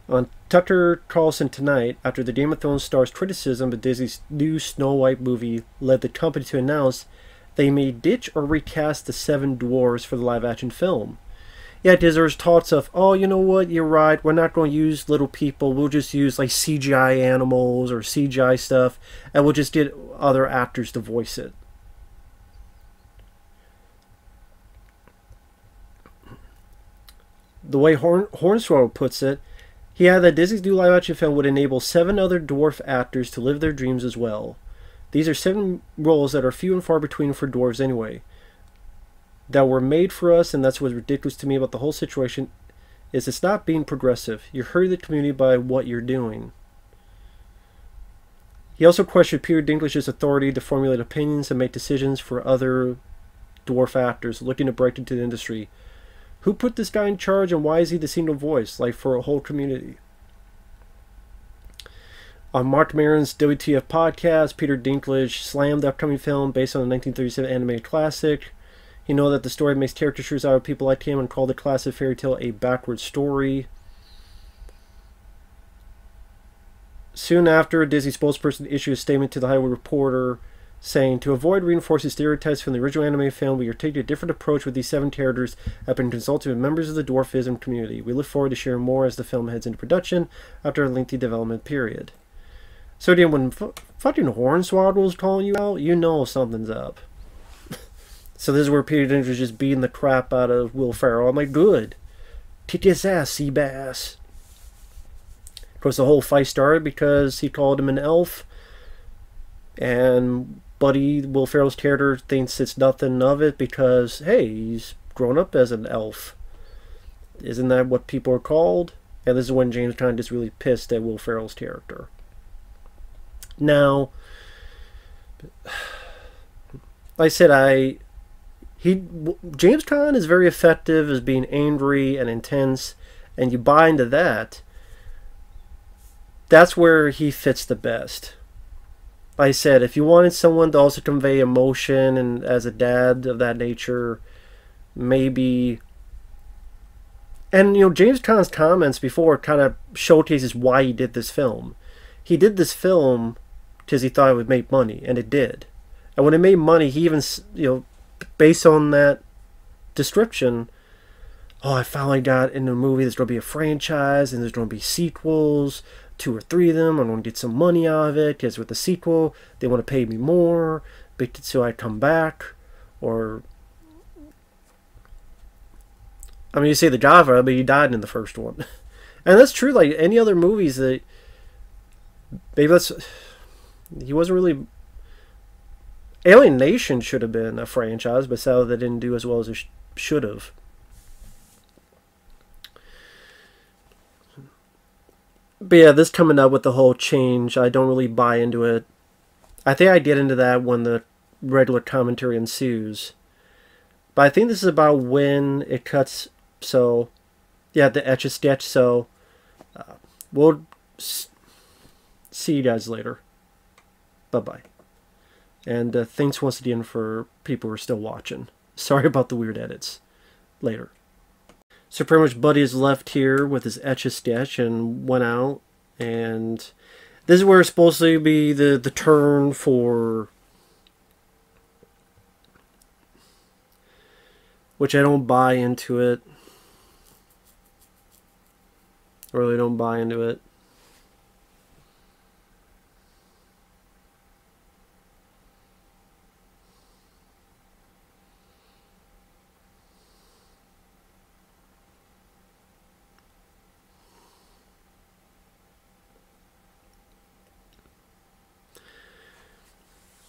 on Tucker Carlson Tonight after the Game of Thrones star's criticism of Disney's new Snow White movie led the company to announce they may ditch or recast the Seven Dwarfs for the live-action film. Yeah, there's talks of, oh, you know what, you're right, we're not going to use little people, we'll just use like CGI animals or CGI stuff, and we'll just get other actors to voice it. The way Hornswoggle puts it, he added that Disney's new live-action film would enable 7 other dwarf actors to live their dreams as well. These are 7 roles that are few and far between for dwarves anyway, that were made for us, and that's what's ridiculous to me about the whole situation, is it's not being progressive. You're hurting the community by what you're doing. He also questioned Peter Dinklage's authority to formulate opinions and make decisions for other dwarf actors looking to break into the industry. Who put this guy in charge, and why is he the single voice, like for a whole community? On Mark Maron's WTF podcast, Peter Dinklage slammed the upcoming film based on the 1937 animated classic. He know that the story makes caricatures out of people like him and called the classic fairy tale a backward story. Soon after, a Disney spokesperson issued a statement to the Hollywood Reporter saying, "To avoid reinforcing stereotypes from the original anime film, we are taking a different approach with these 7 characters that have been consulted with members of the dwarfism community. We look forward to sharing more as the film heads into production after a lengthy development period." So then when fucking Hornswoggle's calling you out, you know something's up. So this is where Peter Dinklage's just beating the crap out of Will Ferrell. I'm like, good. Kick his ass, Seabass. Of course, the whole fight started because he called him an elf. And Buddy, Will Ferrell's character, thinks it's nothing of it because, hey, he's grown up as an elf. Isn't that what people are called? And this is when James Caan is really pissed at Will Ferrell's character. Now, like I said, James Caan is very effective as being angry and intense, and you buy into that. That's where he fits the best. Like I said, if you wanted someone to also convey emotion and as a dad of that nature, maybe. And James Caan's comments before kind of showcases why he did this film. He did this film because he thought it would make money, and it did. And when it made money, he even, based on that description, oh, I finally got in a movie. There's going to be a franchise, and there's going to be sequels, 2 or 3 of them. I'm going to get some money out of it, because with the sequel, they want to pay me more, so I come back. Or, I mean, you say The Java, but he died in the first one. And that's true, like any other movies that, maybe he wasn't really. Alien Nation should have been a franchise, but sadly they didn't do as well as it should have. But yeah, this coming up with the whole change, I don't really buy into it. I think I get into that when the regular commentary ensues. But I think this is about when it cuts. So, yeah, the Etch-a-Sketch. So, we'll see you guys later. Bye-bye. And thanks once again for people who are still watching. Sorry about the weird edits. Later. So pretty much Buddy is left here with his Etch-a-Sketch and went out. And this is where it's supposed to be the turn for... Which I don't buy into it. I really don't buy into it.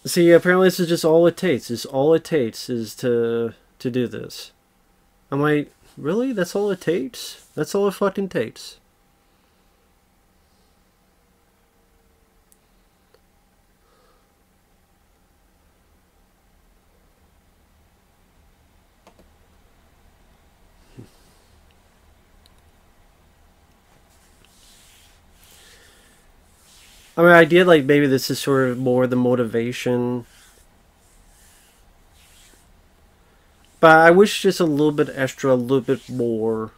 See, apparently this is just all it takes. It's all it takes is to do this. I'm like, really? That's all it takes? That's all it fucking takes. I mean, I did like maybe this is sort of more the motivation. But I wish just a little bit extra, a little bit more.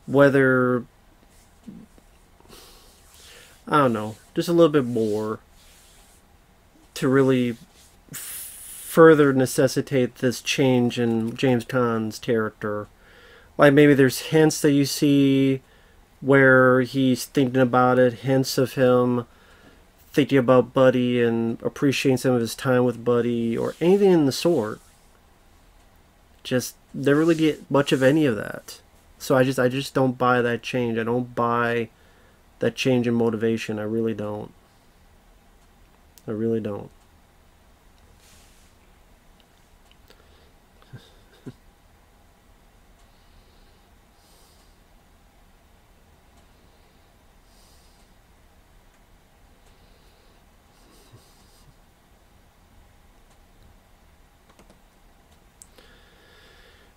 Whether... I don't know. Just a little bit more. To really further necessitate this change in James Caan's character. Like maybe there's hints that you see... where he's thinking about it, hints of him thinking about Buddy and appreciating some of his time with Buddy, or anything in the sort. Just never really get much of any of that. So I just don't buy that change. I don't buy that change in motivation. I really don't. I really don't.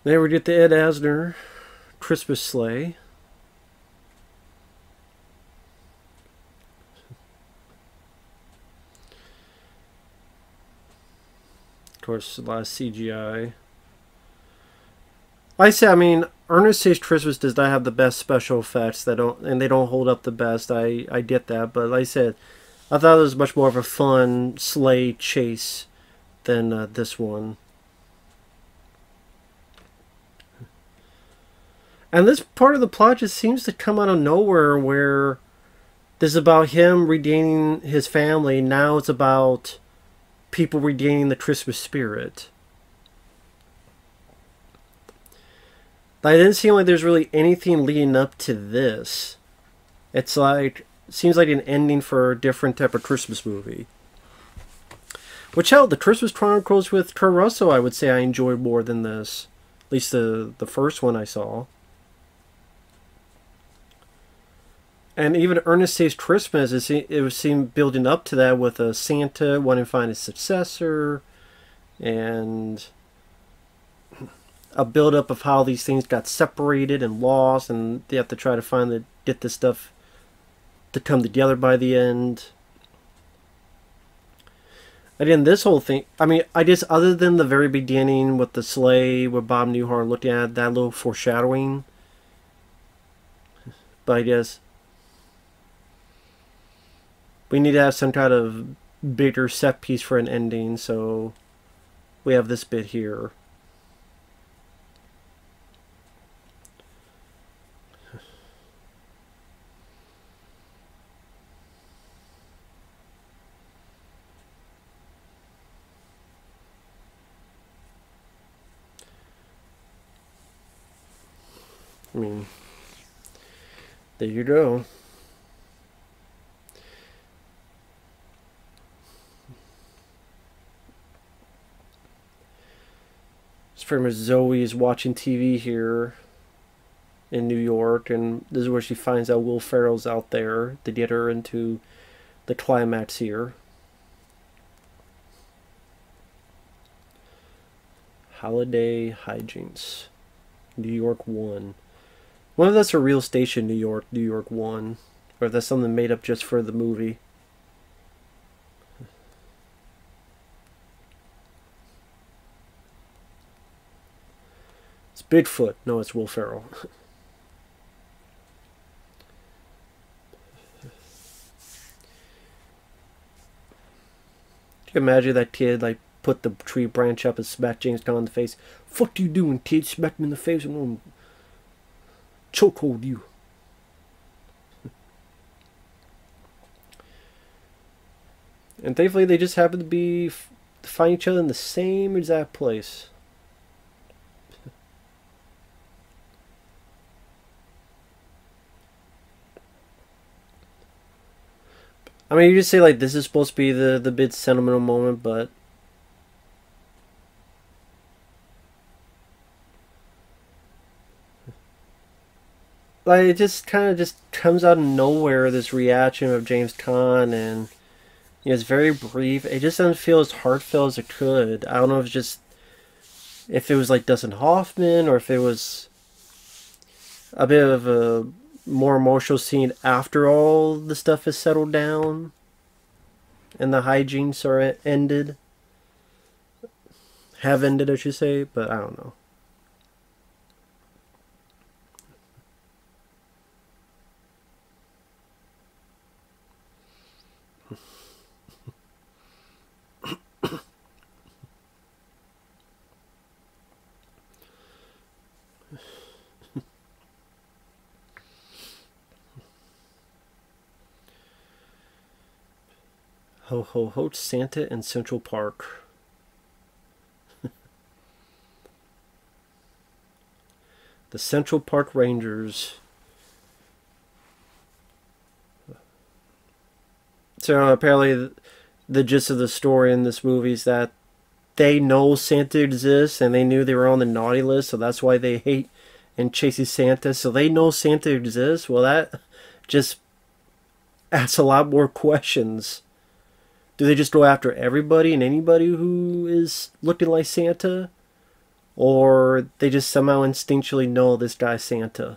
Then we get the Ed Asner Christmas sleigh. Of course, a lot of CGI. Like I said, I mean, Ernest Saves Christmas does not have the best special effects that don't, and they don't hold up the best. I get that, but like I said, I thought it was much more of a fun sleigh chase than this one. And this part of the plot just seems to come out of nowhere, where this is about him regaining his family. Now it's about people regaining the Christmas spirit. Like, it didn't seem like there's really anything leading up to this. It's like, seems like an ending for a different type of Christmas movie. Which, hell, the Christmas Chronicles with Kurt Russell, I would say I enjoyed more than this. At least the first one I saw. And even Ernest Saves Christmas, it was seen building up to that with a Santa wanting to find his successor, and a build-up of how these things got separated and lost, and they have to try to get this stuff to come together by the end. Again, this whole thing, I mean, I guess other than the very beginning with the sleigh, with Bob Newhart looking at that little foreshadowing, but I guess we need to have some kind of bigger set piece for an ending, so we have this bit here. I mean, there you go. It's pretty much Zoe is watching TV here in New York, and this is where she finds out Will Ferrell's out there to get her into the climax here. Holiday Hijinks. New York 1. Whether that's a real station, New York 1, or if that's something made up just for the movie. It's Bigfoot. No, it's Will Ferrell. Can you imagine that kid, like, put the tree branch up and smack James Caan in the face? Fuck you doing, kid? Smack me in the face. I'm gonna chokehold you. And thankfully, they just happen to find each other in the same exact place. I mean, you just say, like, this is supposed to be the big sentimental moment, but like, it just kind of just comes out of nowhere, this reaction of James Caan, and it's very brief. It just doesn't feel as heartfelt as it could. I don't know if it's just, if it was like Dustin Hoffman, or if it was a bit of a more emotional scene after all the stuff is settled down and the hijinks are ended. Have ended, I should say, but I don't know. Ho ho ho, Santa in Central Park. The Central Park Rangers. So apparently the gist of the story in this movie is that they know Santa exists, and they knew they were on the naughty list, so that's why they hate and chases Santa. So they know Santa exists. Well, that just asks a lot more questions. Do they just go after everybody and anybody who is looking like Santa? Or they just somehow instinctually know this guy's Santa?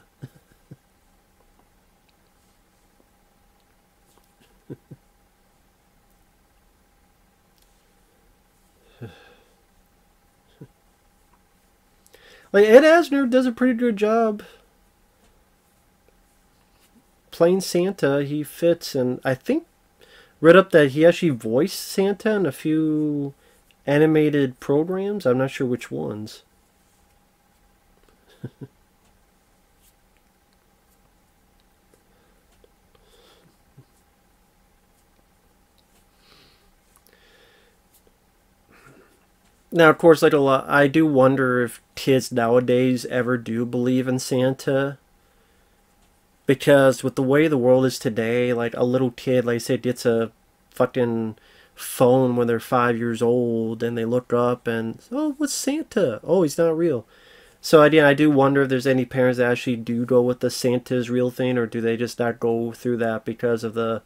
Like Ed Asner does a pretty good job playing Santa. He fits, and I think read up that he actually voiced Santa in a few animated programs. I'm not sure which ones. Now, of course, like a lot, I do wonder if kids nowadays ever do believe in Santa. Because with the way the world is today, like a little kid, like I said, gets a fucking phone when they're 5 years old and they look up and, oh, what's Santa? Oh, he's not real. So again, I do wonder if there's any parents that actually do go with the Santa's real thing, or do they just not go through that because of the,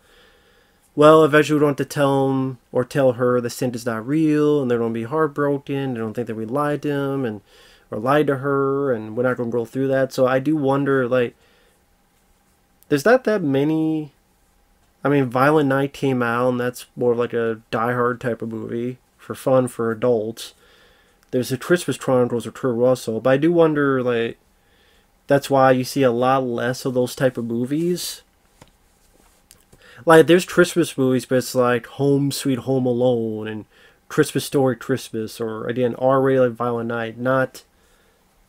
well, eventually we don't have to tell them or tell her that Santa's not real, and they're going to be heartbroken. They don't think that we lied to him and or lied to her, and we're not going to go through that. So I do wonder, like, there's not that many. I mean, Violent Night came out, and that's more like a Die Hard type of movie for fun for adults. There's the Christmas Chronicles of Kurt Russell, but I do wonder, like, that's why you see a lot less of those type of movies. Like, there's Christmas movies, but it's like Home Sweet Home Alone and Christmas Story Christmas, or again, R-rated like Violent Night, not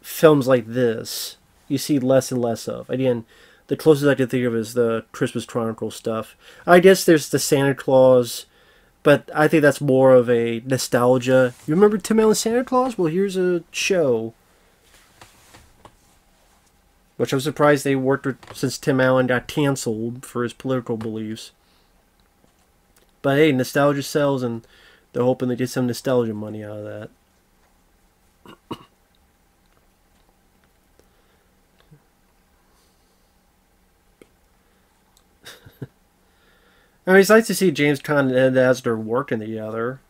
films like this. You see less and less of. Again, the closest I can think of is the Christmas Chronicles stuff. I guess there's the Santa Claus, but I think that's more of a nostalgia. You remember Tim Allen's Santa Claus? Well, here's a show. Which I'm surprised they worked with since Tim Allen got canceled for his political beliefs. But hey, nostalgia sells, and they're hoping to get some nostalgia money out of that. I mean, it's nice to see James Caan and Ed Asner working together.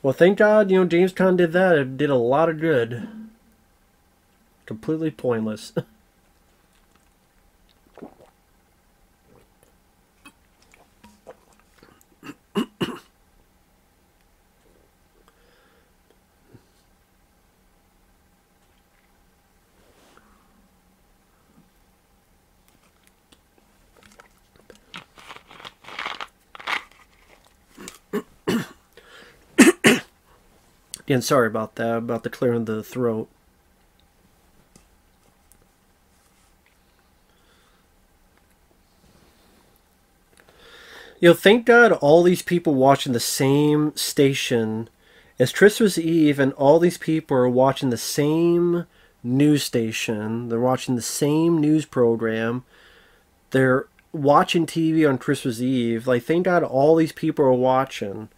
Well, thank God, James Caan did that. It did a lot of good. Completely pointless. Again, sorry about that, about the clearing of the throat. Thank God all these people watching the same station. It's Christmas Eve, and all these people are watching the same news station. They're watching the same news program. They're watching TV on Christmas Eve. Like, thank God all these people are watching.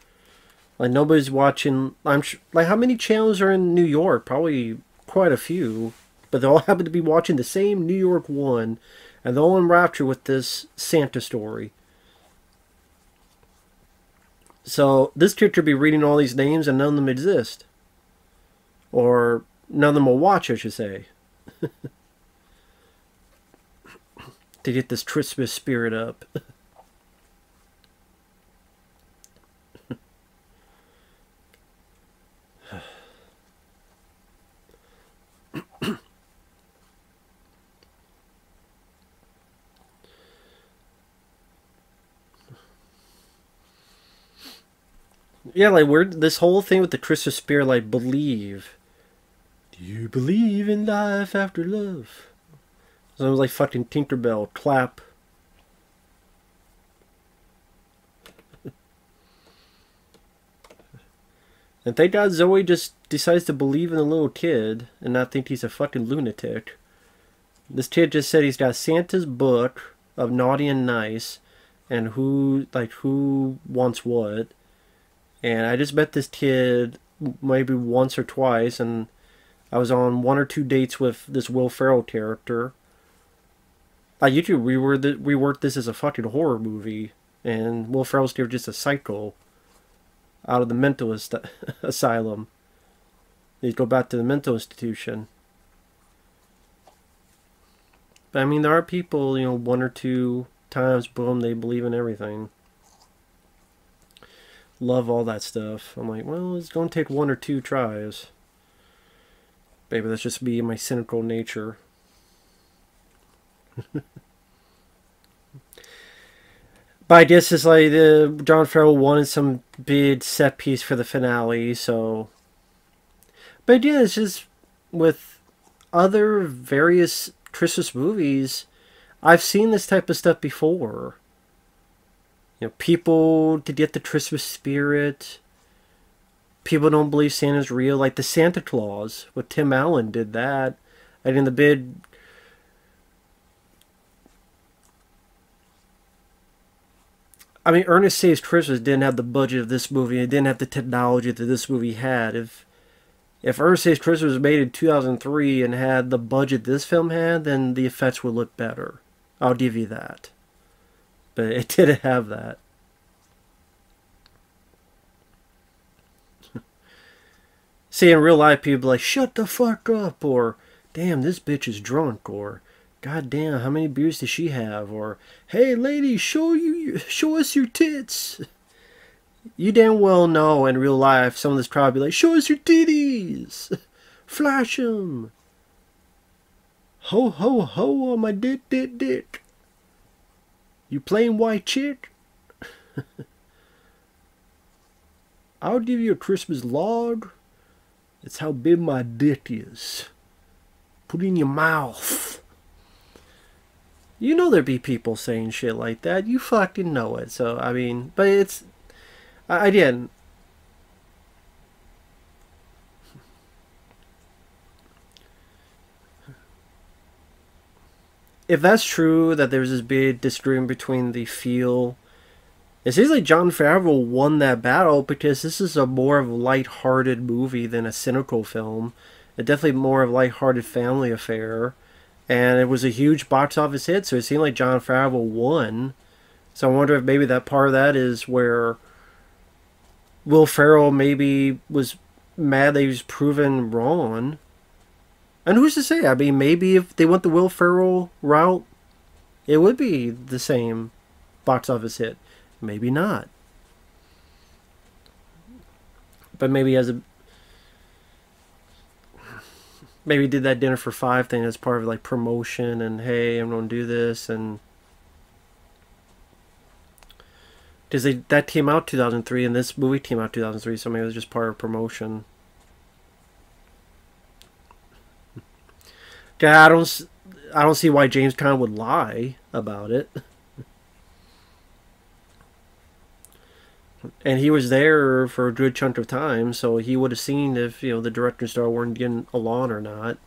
Like, nobody's watching. Like, how many channels are in New York? Probably quite a few. But they all happen to be watching the same New York one. And they're all in rapture with this Santa story. So, this kid could be reading all these names and none of them exist. Or, none of them will watch, I should say. To get this Christmas spirit up. Yeah, like, this whole thing with the Christmas spirit, like, believe. Do you believe in life after love? So it was like fucking Tinkerbell, clap. And thank God Zoe just decides to believe in the little kid and not think he's a fucking lunatic. This kid just said he's got Santa's book of naughty and nice and who wants what. And I just met this kid maybe once or twice, and I was on 1 or 2 dates with this Will Ferrell character. You could rework this as a fucking horror movie, and Will Ferrell's just a psycho out of the mental asylum. He'd go back to the mental institution. But I mean, there are people, one or two times, boom, they believe in everything. Love all that stuff. I'm like, well, it's going to take one or two tries. Maybe that's just me and my cynical nature. But I guess it's like Jon Favreau wanted some big set piece for the finale, so. But yeah, it's just with other various Christmas movies, I've seen this type of stuff before. People to get the Christmas spirit. People don't believe Santa's real, like the Santa Claus with Tim Allen did that. And in the bid, I mean, Ernest Saves Christmas didn't have the budget of this movie. It didn't have the technology that this movie had. If Ernest Saves Christmas was made in 2003 and had the budget this film had, then the effects would look better. I'll give you that. But it didn't have that. See, in real life, people are like, shut the fuck up, or damn, this bitch is drunk, or god damn, how many beers does she have, or hey, lady, show us your tits. You damn well know in real life, some of this crowd be like, show us your titties, flash them, ho ho ho on my dick. You plain white chick? I'll give you a Christmas log. It's how big my dick is. Put it in your mouth. You know there'd be people saying shit like that. You fucking know it. So, I mean, but it's... Again... If that's true, that there's this big disagreement between the feel... It seems like Jon Favreau won that battle because this is a more of a light-hearted movie than a cynical film. It's definitely more of a light-hearted family affair. And it was a huge box office hit, so it seemed like Jon Favreau won. So I wonder if maybe that part of that is where Will Ferrell maybe was mad that he was proven wrong. And who's to say? I mean, maybe if they went the Will Ferrell route, it would be the same box office hit. Maybe not. But maybe maybe he did that Dinner for Five thing as part of like promotion and hey, I'm going to do this, and because that came out 2003 and this movie came out 2003, so maybe it was just part of promotion. I don't see why James Caan would lie about it. And he was there for a good chunk of time, so he would have seen if, the director and star weren't getting along or not.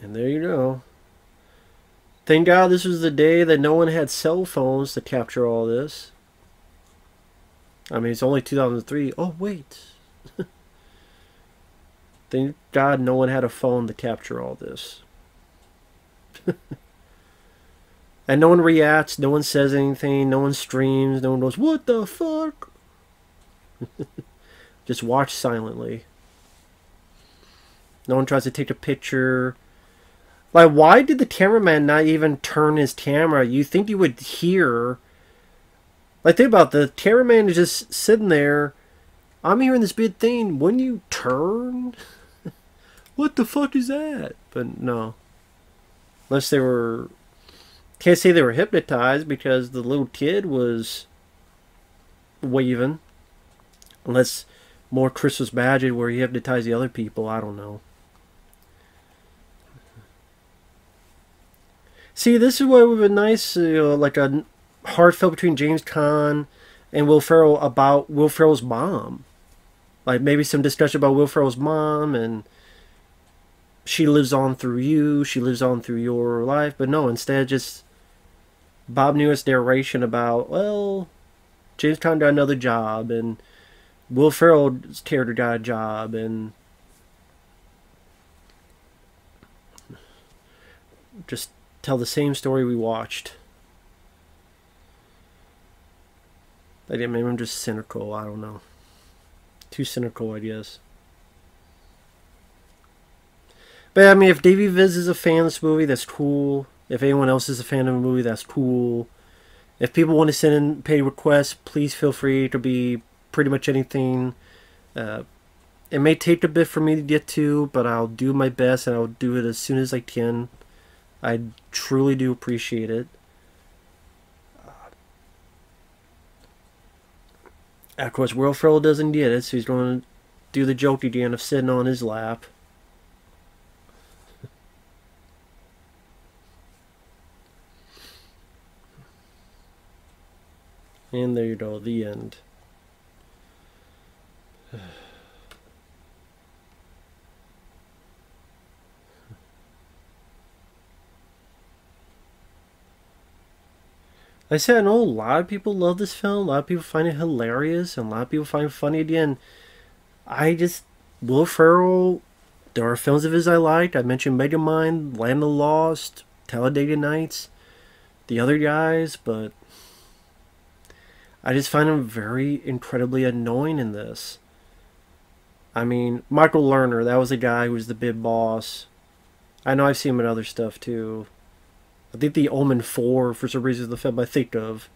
And there you go. Thank God this was the day that no one had cell phones to capture all this. I mean, it's only 2003. Oh, wait. Thank God no one had a phone to capture all this. And no one reacts, no one says anything, no one streams, no one goes, what the fuck? Just watch silently. No one tries to take a picture. Like, why did the cameraman not even turn his camera? You think you would hear... Like, think about it. The cameraman is just sitting there. I'm hearing this big thing. When you turn? What the fuck is that? But no. Unless they were... Can't say they were hypnotized because the little kid was waving. Unless more Christmas magic where he hypnotized the other people. I don't know. See, this is what would have been nice. Like a... heartfelt between James Caan and Will Ferrell about Will Ferrell's mom. Like maybe some discussion about Will Ferrell's mom and she lives on through you, she lives on through your life. But no, instead just Bob Newhart's narration about, well, James Caan got another job and Will Ferrell's character got a job and just tell the same story we watched. Maybe I'm just cynical. I don't know. Too cynical, I guess. But I mean, if DavieVids is a fan of this movie, that's cool. If anyone else is a fan of the movie, that's cool. If people want to send in paid requests, please feel free to be pretty much anything. It may take a bit for me to get to, but I'll do my best and I'll do it as soon as I can. I truly do appreciate it. Of course, Will Ferrell doesn't get it, so he's going to do the joke again of sitting on his lap. And there you go, the end. Like I said, I know a lot of people love this film. A lot of people find it hilarious, and a lot of people find it funny. Again, Will Ferrell, there are films of his I liked. I mentioned Megamind, Land of the Lost, Talladega Nights, the other guys, but I just find him very incredibly annoying in this. I mean, Michael Lerner, that was the guy who was the big boss. I know I've seen him in other stuff too. I think the Omen 4, for some reason, is the film I think of.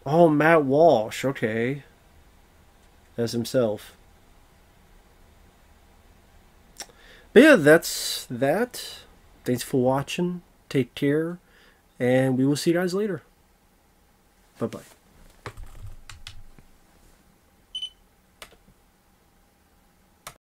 Oh, Matt Walsh, okay. As himself. But yeah, that's that. Thanks for watching. Take care. And we will see you guys later. Bye-bye.